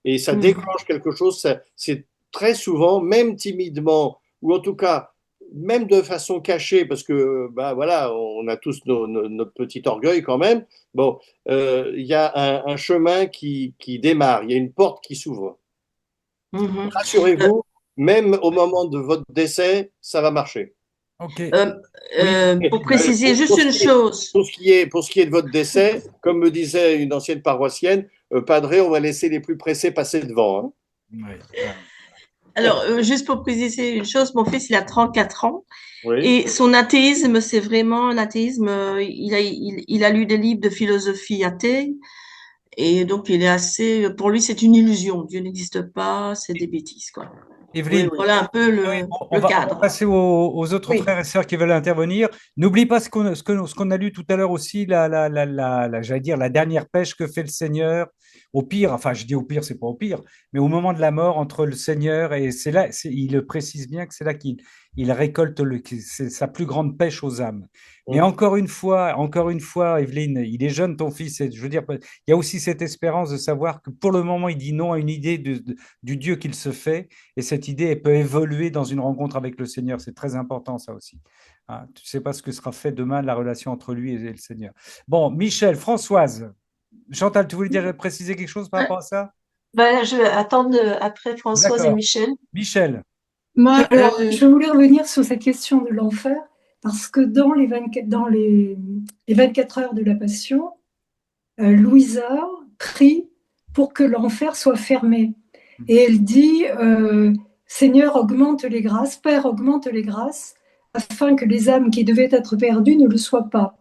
[SPEAKER 3] Et ça déclenche quelque chose, c'est très souvent, même timidement, ou en tout cas, même de façon cachée, parce que, bah voilà, on a tous notre petit orgueil quand même. Bon, il y a un chemin qui démarre, il y a une porte qui s'ouvre.
[SPEAKER 2] Mhm.
[SPEAKER 3] Rassurez-vous, même au moment de votre décès, ça va marcher.
[SPEAKER 1] Ok.
[SPEAKER 4] Pour préciser juste une chose.
[SPEAKER 3] Pour ce qui est de votre décès, comme me disait une ancienne paroissienne, Padre, on va laisser les plus pressés passer devant. Hein.
[SPEAKER 1] Ouais.
[SPEAKER 4] Alors, juste pour préciser une chose, mon fils, il a 34 ans
[SPEAKER 3] Oui.
[SPEAKER 4] et son athéisme, c'est vraiment un athéisme. Il a lu des livres de philosophie athée et donc il est assez. Pour lui, c'est une illusion. Dieu n'existe pas, c'est des bêtises, quoi.
[SPEAKER 1] Evelyne,
[SPEAKER 4] Voilà un peu
[SPEAKER 1] on
[SPEAKER 4] le
[SPEAKER 1] va
[SPEAKER 4] cadre.
[SPEAKER 1] passer aux autres
[SPEAKER 4] Oui.
[SPEAKER 1] frères et sœurs qui veulent intervenir. N'oublie pas ce qu'on a lu tout à l'heure aussi, j'allais dire la dernière pêche que fait le Seigneur. Au pire, enfin je dis au pire, c'est pas au pire, mais au moment de la mort entre le Seigneur et c'est là, il le précise bien que c'est là qu'il récolte c'est sa plus grande pêche aux âmes. Mais encore une fois, Evelyne, il est jeune ton fils, et je veux dire, il y a aussi cette espérance de savoir que pour le moment, il dit non à une idée du Dieu qu'il se fait. Et cette idée, elle peut évoluer dans une rencontre avec le Seigneur. C'est très important, ça aussi. Hein, tu ne sais pas ce que sera fait demain, la relation entre lui et le Seigneur. Bon, Michel, Françoise, Chantal, tu voulais préciser quelque chose par rapport à ça?
[SPEAKER 2] Ben, je vais attendre après Françoise et
[SPEAKER 1] D'accord.
[SPEAKER 2] Michel.
[SPEAKER 1] Michel.
[SPEAKER 5] Moi, alors, je voulais revenir sur cette question de l'enfer, parce que dans les 24 heures de la Passion, Louisa prie pour que l'enfer soit fermé. Et elle dit, Seigneur, augmente les grâces, Père, augmente les grâces, afin que les âmes qui devaient être perdues ne le soient pas.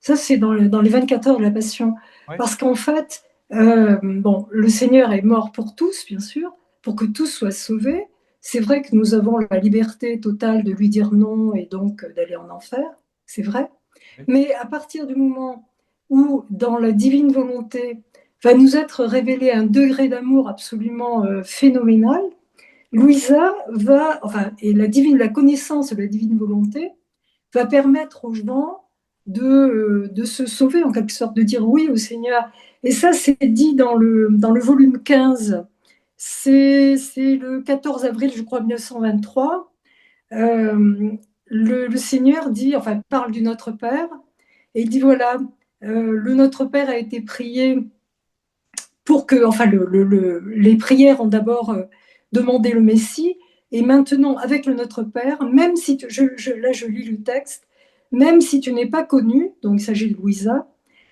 [SPEAKER 5] Ça, c'est dans les 24 heures de la Passion.
[SPEAKER 1] Ouais.
[SPEAKER 5] Parce qu'en fait, bon, le Seigneur est mort pour tous, bien sûr, pour que tous soient sauvés. C'est vrai que nous avons la liberté totale de lui dire non et donc d'aller en enfer, c'est vrai.
[SPEAKER 1] Oui.
[SPEAKER 5] Mais à partir du moment où, dans la divine volonté, va nous être révélé un degré d'amour absolument phénoménal, Louisa va, enfin, et la connaissance de la divine volonté va permettre aux gens de se sauver, en quelque sorte, de dire oui au Seigneur. Et ça, c'est dit dans le volume 15. C'est le 14 avril, je crois, 1923. Le Seigneur dit, enfin, parle du Notre Père, et il dit, voilà, le Notre Père a été prié pour que, enfin, les prières ont d'abord demandé le Messie, et maintenant, avec le Notre Père, même si, là je lis le texte, même si tu n'es pas connu, donc il s'agit de Louisa,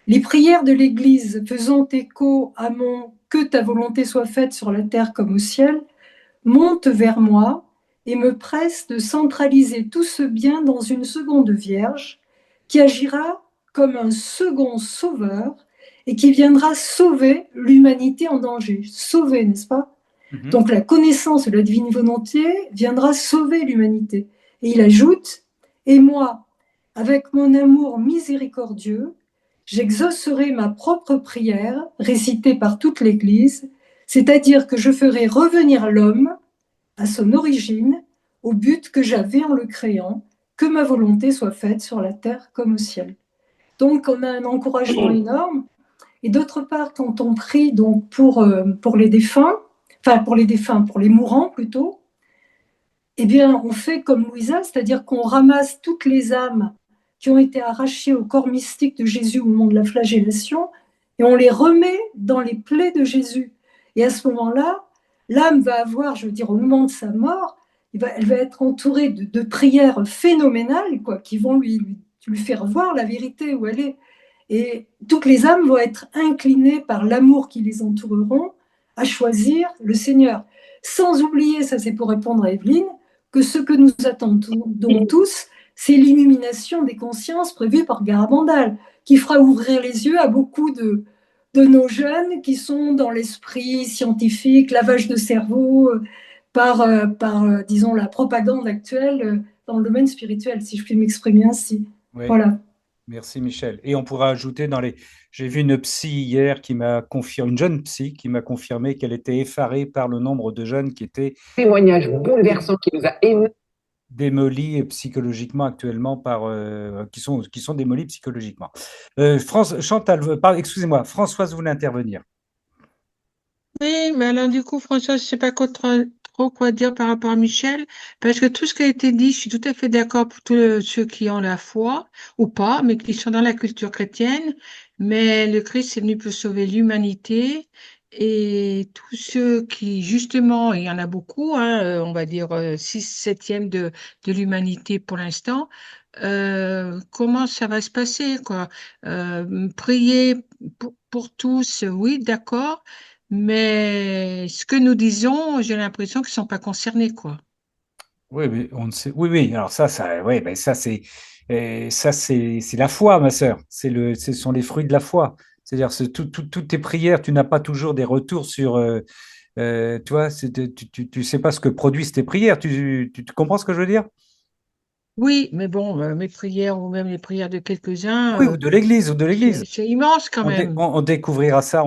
[SPEAKER 5] les prières de l'Église faisant écho à mon « que ta volonté soit faite sur la terre comme au ciel » montent vers moi et me pressent de centraliser tout ce bien dans une seconde Vierge qui agira comme un second sauveur et qui viendra sauver l'humanité en danger. Sauver, n'est-ce pas ? Donc la connaissance de la divine volonté viendra sauver l'humanité. Et il ajoute, et moi, avec mon amour miséricordieux, j'exaucerai ma propre prière, récitée par toute l'Église, c'est-à-dire que je ferai revenir l'homme à son origine, au but que j'avais en le créant, que ma volonté soit faite sur la terre comme au ciel. Donc on a un encouragement énorme. Et d'autre part, quand on prie donc pour les défunts, enfin pour les mourants plutôt, eh bien on fait comme Louisa, c'est-à-dire qu'on ramasse toutes les âmes qui ont été arrachés au corps mystique de Jésus au moment de la flagellation, et on les remet dans les plaies de Jésus. Et à ce moment-là, l'âme va avoir, je veux dire, au moment de sa mort, elle va être entourée de prières phénoménales, quoi, qui vont lui faire voir la vérité où elle est. Et toutes les âmes vont être inclinées par l'amour qui les entoureront à choisir le Seigneur. Sans oublier, ça c'est pour répondre à Evelyne, que ce que nous attendons tous, c'est l'illumination des consciences prévue par Garabandal, qui fera ouvrir les yeux à beaucoup de nos jeunes qui sont dans l'esprit scientifique, lavage de cerveau, disons, la propagande actuelle dans le domaine spirituel, si je puis m'exprimer ainsi.
[SPEAKER 1] Oui,
[SPEAKER 5] Voilà.
[SPEAKER 1] merci Michel. Et on pourra ajouter dans les... J'ai vu une psy hier qui m'a confirmé, une jeune psy qui m'a confirmé qu'elle était effarée par le nombre de jeunes qui étaient
[SPEAKER 6] Témoignage bouleversant qui nous a ému.
[SPEAKER 1] démolis psychologiquement actuellement qui sont démolis psychologiquement. Chantal, excusez-moi, Françoise voulait intervenir.
[SPEAKER 7] Oui, mais alors du coup, François, je sais pas trop quoi dire par rapport à Michel, parce que tout ce qui a été dit, je suis tout à fait d'accord pour tous ceux qui ont la foi, ou pas, mais qui sont dans la culture chrétienne, mais le Christ est venu pour sauver l'humanité, et tous ceux qui, justement, et il y en a beaucoup, hein, on va dire 6/7 de l'humanité pour l'instant, comment ça va se passer, quoi? Prier pour tous, oui, d'accord. Mais ce que nous disons, j'ai l'impression qu'ils ne sont pas concernés, quoi.
[SPEAKER 1] Oui, mais on ne sait. Oui, oui. Alors ouais, ben c'est la foi, ma sœur. Ce sont les fruits de la foi. C'est-à-dire, toutes tes prières, tu n'as pas toujours des retours sur. Tu vois, tu sais pas ce que produisent tes prières. Tu comprends ce que je veux dire?
[SPEAKER 7] Oui, mais bon, mes prières ou même les prières de quelques-uns,
[SPEAKER 1] Oui, ou de l'Église, ou de l'Église.
[SPEAKER 7] c'est immense quand même.
[SPEAKER 1] On découvrira ça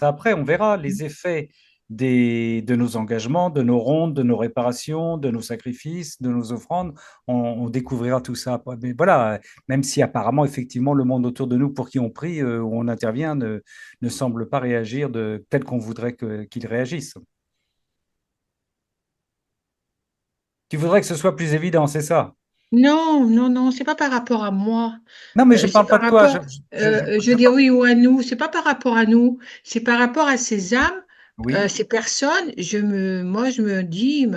[SPEAKER 1] après. On verra les effets de nos engagements, de nos rondes, de nos réparations, de nos sacrifices, de nos offrandes. On découvrira tout ça après. Mais voilà, même si apparemment, effectivement, le monde autour de nous pour qui on prie, où on intervient, ne semble pas réagir tel qu'on voudrait qu'il réagisse. Tu voudrais que ce soit plus évident, c'est ça?
[SPEAKER 7] Non, non, non, c'est pas par rapport à moi.
[SPEAKER 1] Non, mais je ne
[SPEAKER 7] C'est
[SPEAKER 1] parle pas
[SPEAKER 7] par
[SPEAKER 1] de toi.
[SPEAKER 7] rapport, je veux dire oui ou à nous. C'est pas par rapport à nous. C'est par rapport à ces âmes,
[SPEAKER 1] Oui.
[SPEAKER 7] ces personnes. Moi, je me dis,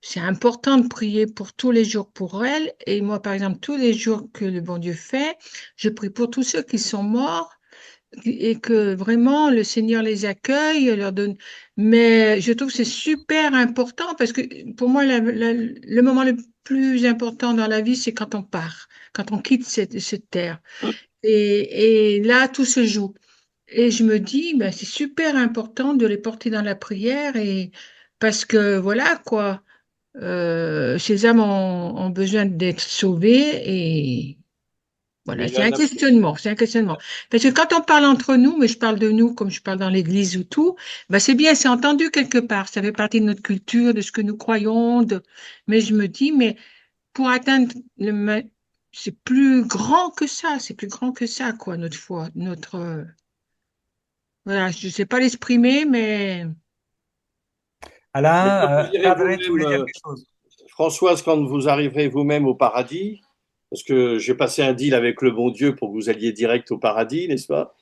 [SPEAKER 7] c'est important de prier pour tous les jours pour elles. Et moi, par exemple, tous les jours que le bon Dieu fait, je prie pour tous ceux qui sont morts et que vraiment le Seigneur les accueille, leur donne. Mais je trouve que c'est super important parce que pour moi, le moment le plus important dans la vie, c'est quand on part, quand on quitte cette terre. Et là, tout se joue. Et je me dis, ben, c'est super important de les porter dans la prière et parce que voilà quoi. Ces âmes ont besoin d'être sauvées et voilà,
[SPEAKER 3] Mais
[SPEAKER 7] c'est un questionnement, c'est un questionnement. Parce que quand on parle entre nous, mais je parle de nous comme je parle dans l'église ou tout, bah c'est bien, c'est entendu quelque part, ça fait partie de notre culture, de ce que nous croyons, mais je me dis, mais pour atteindre c'est plus grand que ça, c'est plus grand que ça, quoi, notre foi, voilà, je sais pas l'exprimer, mais
[SPEAKER 3] Mais quand vous
[SPEAKER 1] Alain,
[SPEAKER 3] irez
[SPEAKER 1] Padre, tu
[SPEAKER 3] vous-même,
[SPEAKER 1] voulais dire quelque chose?
[SPEAKER 3] Françoise, quand vous arriverez vous-même au paradis, parce que j'ai passé un deal avec le bon Dieu pour que vous alliez direct au paradis, n'est-ce pas?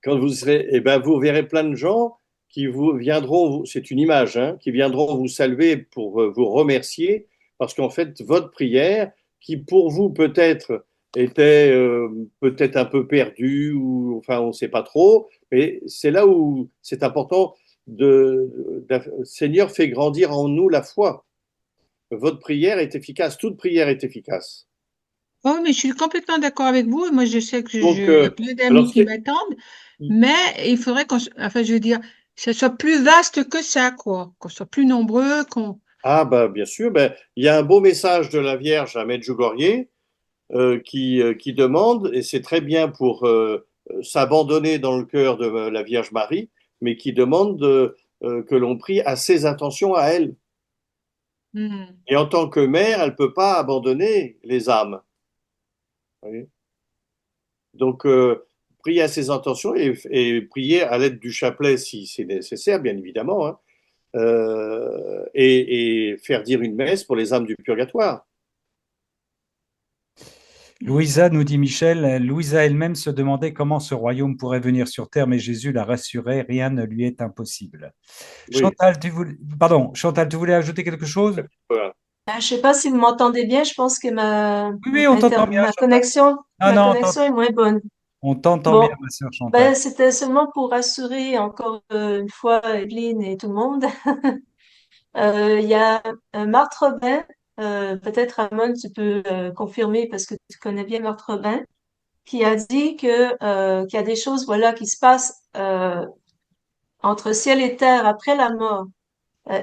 [SPEAKER 3] Quand vous serez, eh ben, vous verrez plein de gens qui vous viendront, c'est une image, hein, qui viendront vous saluer pour vous remercier, parce qu'en fait, votre prière, qui pour vous peut-être était peut-être un peu perdue, ou enfin, on ne sait pas trop, mais c'est là où c'est important Seigneur fait grandir en nous la foi. Votre prière est efficace, toute prière est efficace.
[SPEAKER 7] oh, mais je suis complètement d'accord avec vous. Et moi, je sais que
[SPEAKER 3] Donc,
[SPEAKER 7] il y a plein
[SPEAKER 3] alors
[SPEAKER 7] d'amis qui
[SPEAKER 3] c'est
[SPEAKER 7] m'attendent, mais il faudrait enfin, je veux dire, que ça soit plus vaste que ça, quoi. Qu'on soit plus nombreux, qu'on.
[SPEAKER 3] Ah, bah, bien sûr, ben, il y a un beau message de la Vierge à Medjugorje qui demande, et c'est très bien pour s'abandonner dans le cœur de la Vierge Marie, mais qui demande que l'on prie assez attention à elle.
[SPEAKER 7] Hmm.
[SPEAKER 3] Et en tant que mère, elle ne peut pas abandonner les âmes. Vous voyez. Donc, prier à ses intentions et prier à l'aide du chapelet si c'est nécessaire, bien évidemment, hein, et faire dire une messe pour les âmes du purgatoire.
[SPEAKER 1] Louisa, nous dit Michel, Louisa elle-même se demandait comment ce royaume pourrait venir sur terre, mais Jésus la rassurait, rien ne lui est impossible.
[SPEAKER 3] Oui,
[SPEAKER 1] Chantal, tu voulais ajouter quelque chose?
[SPEAKER 3] voilà.
[SPEAKER 2] Je sais pas si vous m'entendez bien, je pense que
[SPEAKER 1] Oui, oui, on t'entend bien, Chantal. Non,
[SPEAKER 2] ma
[SPEAKER 1] non,
[SPEAKER 2] connexion est moins bonne.
[SPEAKER 1] on t'entend bien,
[SPEAKER 2] Bon,
[SPEAKER 1] ma sœur Chantal.
[SPEAKER 2] ben, c'était seulement pour rassurer encore une fois Evelyne et tout le monde. Il y a Marthe Robin, peut-être Ramon, tu peux confirmer parce que tu connais bien Marthe Robin, qui a dit qu'il y a des choses, voilà, qui se passent entre ciel et terre après la mort.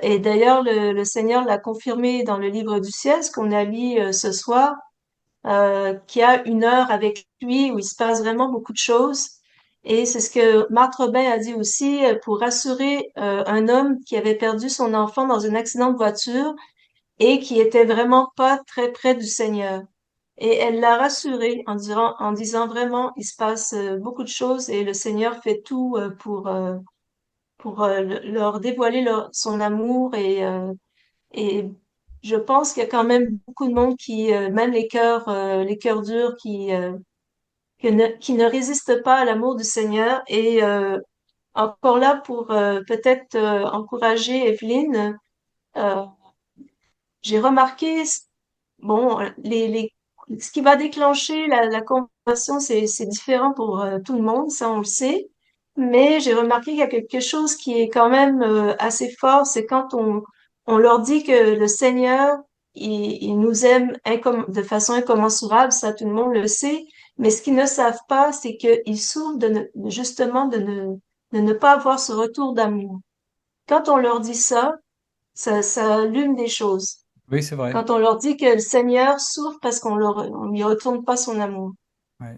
[SPEAKER 2] Et d'ailleurs, le Seigneur l'a confirmé dans le livre du ciel, ce qu'on a lu ce soir, qu'il y a une heure avec lui où il se passe vraiment beaucoup de choses. Et c'est ce que Marthe Robin a dit aussi pour rassurer un homme qui avait perdu son enfant dans un accident de voiture et qui était vraiment pas très près du Seigneur. Et elle l'a rassuré en disant vraiment, il se passe beaucoup de choses et le Seigneur fait tout pour leur dévoiler son amour et je pense qu'il y a quand même beaucoup de monde qui, même les cœurs durs, qui ne résistent pas à l'amour du Seigneur. Et encore là pour peut-être encourager Evelyne, euh, j'ai remarqué, bon, ce qui va déclencher la conversation, c'est différent pour tout le monde, ça on le sait. Mais j'ai remarqué qu'il y a quelque chose qui est quand même assez fort, c'est quand on leur dit que le Seigneur, il nous aime de façon incommensurable, ça tout le monde le sait. Mais ce qu'ils ne savent pas, c'est qu'ils souffrent justement de ne pas avoir ce retour d'amour. Quand on leur dit ça, ça allume des choses.
[SPEAKER 1] Oui, c'est vrai.
[SPEAKER 2] Quand on leur dit que le Seigneur souffre parce on lui retourne pas son amour.
[SPEAKER 1] Ouais.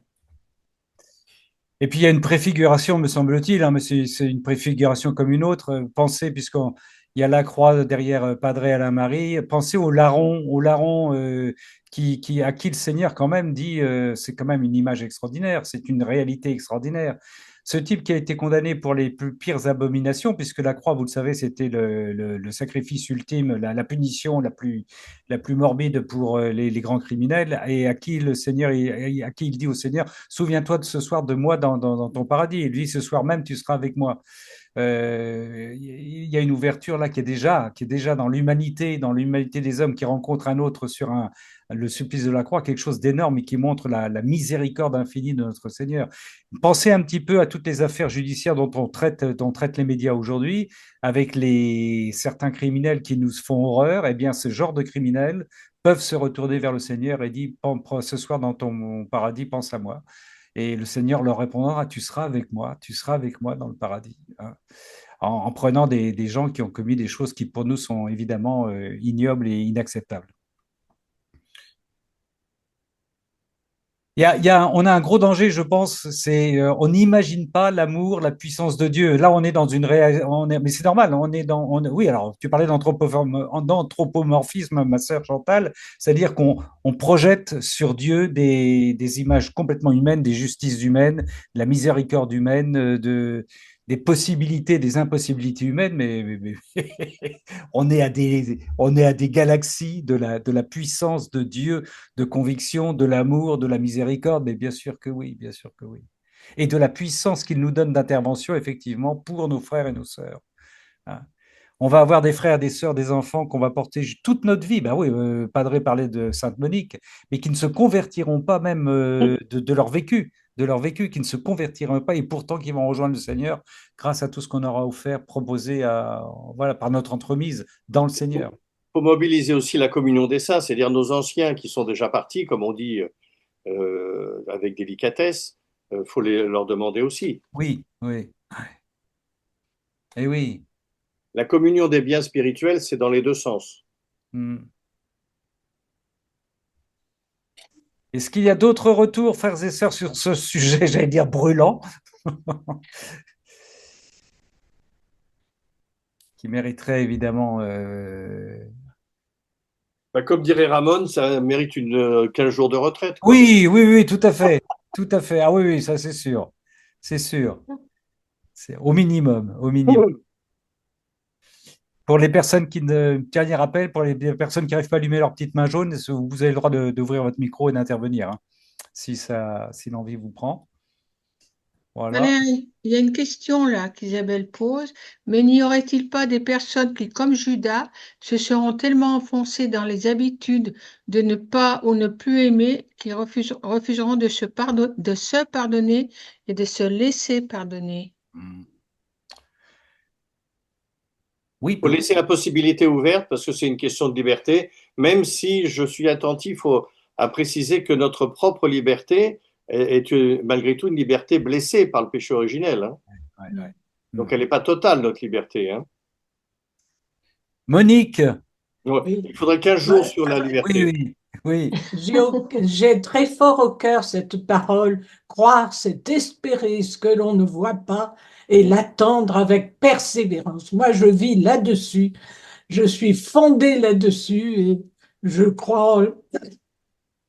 [SPEAKER 1] Et puis il y a une préfiguration, me semble-t-il, hein, mais c'est une préfiguration comme une autre. Pensez, puisqu'il y a la croix derrière Padre à la Marie, pensez au larron à qui le Seigneur quand même dit, c'est quand même une image extraordinaire, c'est une réalité extraordinaire. Ce type qui a été condamné pour les plus pires abominations, puisque la croix, vous le savez, c'était le sacrifice ultime, la punition la plus morbide pour les grands criminels, et à qui le Seigneur, à qui il dit au Seigneur, souviens-toi de ce soir de moi dans ton paradis. Et lui, ce soir même, tu seras avec moi. Il y a une ouverture là qui est déjà dans l'humanité des hommes qui rencontrent un autre sur le supplice de la croix, quelque chose d'énorme et qui montre la miséricorde infinie de notre Seigneur. Pensez un petit peu à toutes les affaires judiciaires dont traitent les médias aujourd'hui, avec certains criminels qui nous font horreur. Eh bien, ce genre de criminels peuvent se retourner vers le Seigneur et dire, ce soir dans ton paradis, pense à moi. Et le Seigneur leur répondra, tu seras avec moi dans le paradis. Hein. En prenant des gens qui ont commis des choses qui pour nous sont évidemment ignobles et inacceptables. On a un gros danger, je pense, c'est on n'imagine pas l'amour, la puissance de Dieu. Là, on est dans mais c'est normal. Oui, alors tu parlais d'anthropomorphisme, ma sœur Chantal, c'est-à-dire qu'on projette sur Dieu des images complètement humaines, des justices humaines, de la miséricorde humaine, des possibilités, des impossibilités humaines, on est à des galaxies de la puissance de Dieu, de conviction, de l'amour, de la miséricorde, mais bien sûr que oui, bien sûr que oui. Et de la puissance qu'il nous donne d'intervention, effectivement, pour nos frères et nos sœurs. Hein. On va avoir des frères, des sœurs, des enfants qu'on va porter toute notre vie. Ben oui, Padre parlait de Sainte Monique, mais qui ne se convertiront pas même de leur vécu, qui ne se convertiront pas et pourtant qui vont rejoindre le Seigneur grâce à tout ce qu'on aura offert, proposé voilà, par notre entremise dans le Seigneur.
[SPEAKER 3] Faut mobiliser aussi la communion des saints, c'est-à-dire nos anciens qui sont déjà partis, comme on dit avec délicatesse, faut leur demander aussi.
[SPEAKER 1] Oui, oui. Et oui.
[SPEAKER 3] La communion des biens spirituels, c'est dans les deux sens.
[SPEAKER 1] Hmm. Est-ce qu'il y a d'autres retours, frères et sœurs, sur ce sujet, j'allais dire brûlant, qui mériterait évidemment.
[SPEAKER 3] Bah, comme dirait Ramon, ça mérite 15 jours de retraite, quoi.
[SPEAKER 1] Oui, oui, oui, tout à fait. Tout à fait. Ah oui, oui, ça c'est sûr. C'est sûr. C'est au minimum, au minimum. Pour les personnes dernier rappel, pour les personnes qui n'arrivent pas à allumer leur petite main jaune, vous avez le droit d'ouvrir votre micro et d'intervenir. Hein. si l'envie vous prend. Voilà.
[SPEAKER 7] Valérie, il y a une question là qu'Isabelle pose, mais n'y aurait-il pas des personnes qui, comme Judas, se seront tellement enfoncées dans les habitudes de ne pas ou ne plus aimer, qui refuseront de se pardonner et de se laisser pardonner?
[SPEAKER 1] Oui,
[SPEAKER 3] Il faut laisser la possibilité ouverte parce que c'est une question de liberté, même si je suis attentif à préciser que notre propre liberté est malgré tout une liberté blessée par le péché originel, hein.
[SPEAKER 1] ouais.
[SPEAKER 3] Donc elle n'est pas totale, notre liberté, hein.
[SPEAKER 1] Monique,
[SPEAKER 3] Ouais.
[SPEAKER 8] Oui.
[SPEAKER 3] Il faudrait 15 jours sur la liberté.
[SPEAKER 1] oui.
[SPEAKER 8] J'ai très fort au cœur cette parole. Croire, c'est espérer ce que l'on ne voit pas et l'attendre avec persévérance. Moi, je vis là-dessus. Je suis fondée là-dessus et je crois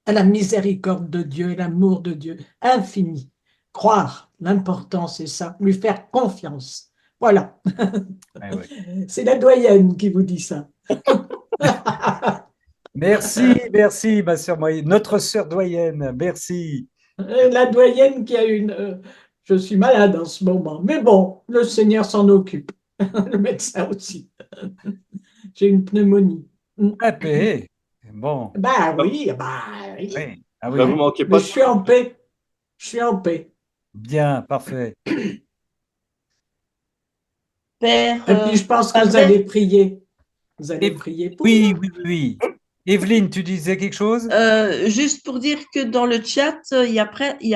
[SPEAKER 8] à la miséricorde de Dieu et l'amour de Dieu infini. Croire, l'important, c'est ça, lui faire confiance. Voilà.
[SPEAKER 1] Ouais.
[SPEAKER 8] C'est la doyenne qui vous dit ça.
[SPEAKER 1] Merci, ma sœur moyenne, notre sœur doyenne, merci.
[SPEAKER 8] La doyenne qui a je suis malade en ce moment, mais bon, le Seigneur s'en occupe. Le médecin aussi. J'ai une pneumonie.
[SPEAKER 1] La paix. Bon,
[SPEAKER 8] Bah oui, bah oui.
[SPEAKER 1] oui. Ah
[SPEAKER 3] Bah, vous
[SPEAKER 1] oui,
[SPEAKER 3] manquez
[SPEAKER 8] Mais
[SPEAKER 3] pas
[SPEAKER 8] je suis en paix. Je suis en paix.
[SPEAKER 1] bien, parfait.
[SPEAKER 4] Père,
[SPEAKER 8] Et puis je pense que vous
[SPEAKER 4] Padre,
[SPEAKER 8] allez prier. Vous allez
[SPEAKER 1] Et-
[SPEAKER 8] prier pour
[SPEAKER 1] oui,
[SPEAKER 8] moi.
[SPEAKER 1] oui. Evelyne, tu disais quelque chose?
[SPEAKER 4] juste pour dire que dans le chat, il y a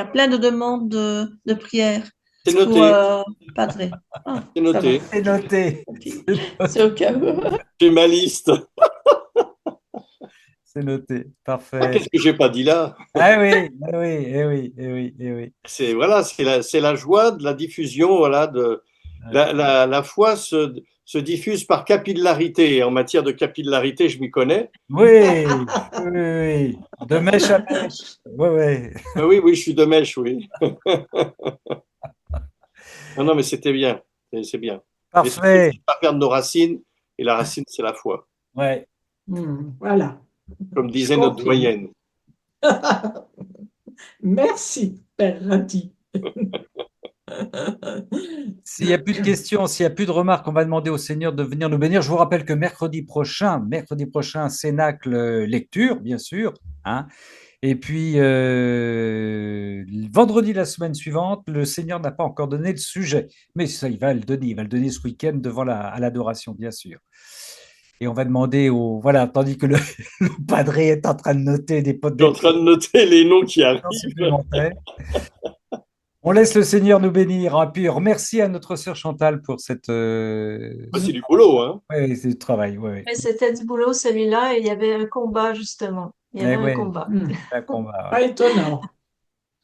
[SPEAKER 4] plein de demandes de prière
[SPEAKER 3] C'est
[SPEAKER 4] pour
[SPEAKER 3] noté,
[SPEAKER 4] Padre. Ah,
[SPEAKER 3] c'est
[SPEAKER 4] ça va.
[SPEAKER 3] noté.
[SPEAKER 1] C'est noté.
[SPEAKER 4] Ok. C'est au cas où.
[SPEAKER 3] J'ai ma liste.
[SPEAKER 1] C'est noté.
[SPEAKER 3] Ah,
[SPEAKER 1] Parfait.
[SPEAKER 3] qu'est-ce que j'ai pas dit là?
[SPEAKER 1] Ah oui, oui.
[SPEAKER 3] C'est la joie de la diffusion, voilà, la foi se diffuse par capillarité. Et en matière de capillarité, je m'y connais.
[SPEAKER 1] Oui. De mèche à mèche. Oui.
[SPEAKER 3] Ah oui, je suis de mèche, oui. Non, mais c'était bien. C'est bien. L'essentiel,
[SPEAKER 1] Parfait.
[SPEAKER 3] c'est de pas perdre nos racines. Et la racine, c'est la foi,
[SPEAKER 1] Ouais.
[SPEAKER 8] Voilà.
[SPEAKER 3] comme
[SPEAKER 8] Je
[SPEAKER 3] disait notre
[SPEAKER 8] confirme.
[SPEAKER 3] doyenne.
[SPEAKER 8] Merci, Père Rati.
[SPEAKER 1] S'il n'y a plus de questions, s'il n'y a plus de remarques, on va demander au Seigneur de venir nous bénir. Je vous rappelle que mercredi prochain, Cénacle lecture, bien sûr, hein. Et puis, vendredi la semaine suivante, le Seigneur n'a pas encore donné le sujet, mais ça, il va le donner. Il va le donner ce week-end à l'adoration, bien sûr. Et on va demander voilà, tandis que le, le padré est en train de noter des potes
[SPEAKER 3] Je suis en train de noter les noms qui arrivent.
[SPEAKER 1] supplémentaires. On laisse le Seigneur nous bénir. Et puis, remercie à notre sœur Chantal pour cette.
[SPEAKER 3] C'est du boulot, hein.
[SPEAKER 1] Ouais, c'est du travail. Ouais.
[SPEAKER 2] Mais c'était du boulot, celui-là, et il y avait un combat, justement. Il y avait un combat.
[SPEAKER 1] Un combat.
[SPEAKER 8] Pas étonnant.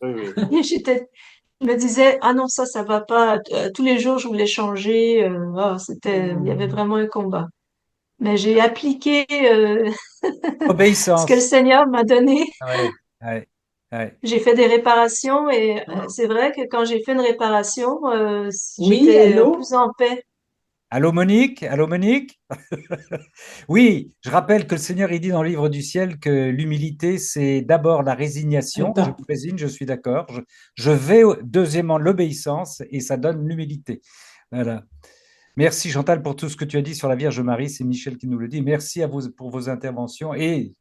[SPEAKER 3] Oui.
[SPEAKER 2] Je me disais, ah non, ça va pas. Tous les jours, je voulais changer. Il y avait vraiment un combat. Mais j'ai appliqué ce que le
[SPEAKER 1] Obéissance.
[SPEAKER 2] Seigneur m'a donné.
[SPEAKER 1] Ouais.
[SPEAKER 2] J'ai fait des réparations et c'est vrai que quand j'ai fait une réparation,
[SPEAKER 8] Oui,
[SPEAKER 2] j'étais
[SPEAKER 8] allô?
[SPEAKER 2] plus en paix.
[SPEAKER 1] Allô Monique? Oui, je rappelle que le Seigneur, il dit dans le livre du ciel que l'humilité, c'est d'abord la résignation. Je
[SPEAKER 8] Attends.
[SPEAKER 1] me résigne, je suis d'accord. Je vais, deuxièmement, l'obéissance et ça donne l'humilité. Voilà. Merci Chantal pour tout ce que tu as dit sur la Vierge Marie. C'est Michel qui nous le dit. Merci à vous pour vos interventions et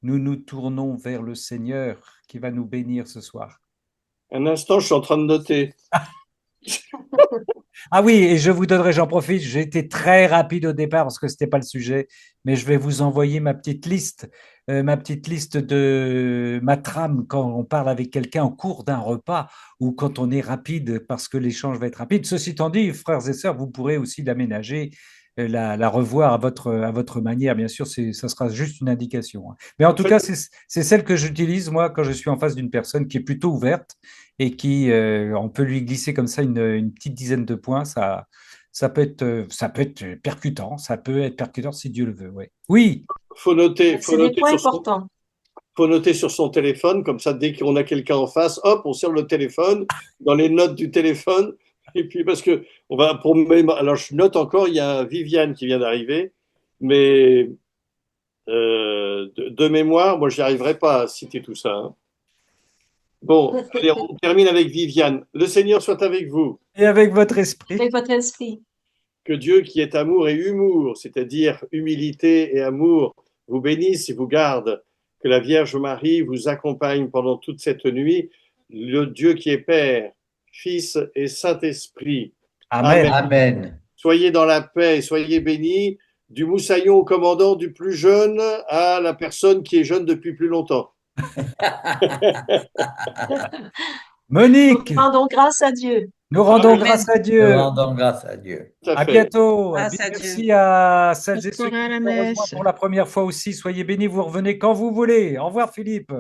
[SPEAKER 1] nous nous tournons vers le Seigneur qui va nous bénir ce soir.
[SPEAKER 3] Un instant, je suis en train de noter.
[SPEAKER 1] Ah oui, et je vous donnerai, j'en profite, j'ai été très rapide au départ parce que ce n'était pas le sujet, mais je vais vous envoyer ma petite liste de ma trame quand on parle avec quelqu'un au cours d'un repas ou quand on est rapide parce que l'échange va être rapide. Ceci étant dit, frères et sœurs, vous pourrez aussi l'aménager, la revoir à votre manière, bien sûr, ça sera juste une indication, hein. Mais en tout cas, c'est celle que j'utilise moi quand je suis en face d'une personne qui est plutôt ouverte et qui, on peut lui glisser comme ça une petite dizaine de points, ça peut être percutant, si Dieu le veut. Ouais. Oui,
[SPEAKER 3] Faut noter,
[SPEAKER 2] C'est des points importants.
[SPEAKER 3] faut noter sur son téléphone, comme ça, dès qu'on a quelqu'un en face, hop, on sert le téléphone, dans les notes du téléphone. Et puis, parce que, alors je note encore, il y a Viviane qui vient d'arriver, mais de mémoire, moi, j'y arriverai pas à citer tout ça, hein. Bon, allez, on termine avec Viviane. Le Seigneur soit avec vous.
[SPEAKER 1] Et avec votre esprit.
[SPEAKER 2] Avec votre esprit.
[SPEAKER 3] Que Dieu qui est amour et humour, c'est-à-dire humilité et amour, vous bénisse et vous garde. Que la Vierge Marie vous accompagne pendant toute cette nuit. Le Dieu qui est Père, Fils et Saint-Esprit.
[SPEAKER 1] Amen.
[SPEAKER 9] Amen.
[SPEAKER 3] Soyez dans la paix, soyez bénis, du moussaillon au commandant, du plus jeune à la personne qui est jeune depuis plus longtemps.
[SPEAKER 1] Monique,
[SPEAKER 2] Nous rendons grâce à Dieu.
[SPEAKER 1] nous rendons
[SPEAKER 3] Amen.
[SPEAKER 1] grâce à
[SPEAKER 9] Nous
[SPEAKER 1] Dieu.
[SPEAKER 9] rendons grâce à Dieu.
[SPEAKER 3] Tout à
[SPEAKER 1] À
[SPEAKER 3] fait.
[SPEAKER 1] bientôt.
[SPEAKER 4] Grâce à
[SPEAKER 1] Merci
[SPEAKER 4] Dieu.
[SPEAKER 1] à celles et
[SPEAKER 7] Bonne
[SPEAKER 1] ceux qui
[SPEAKER 7] soirée à la
[SPEAKER 1] nous ont rejoints
[SPEAKER 7] messe.
[SPEAKER 1] pour la première fois aussi. Soyez bénis, vous revenez quand vous voulez. Au revoir Philippe.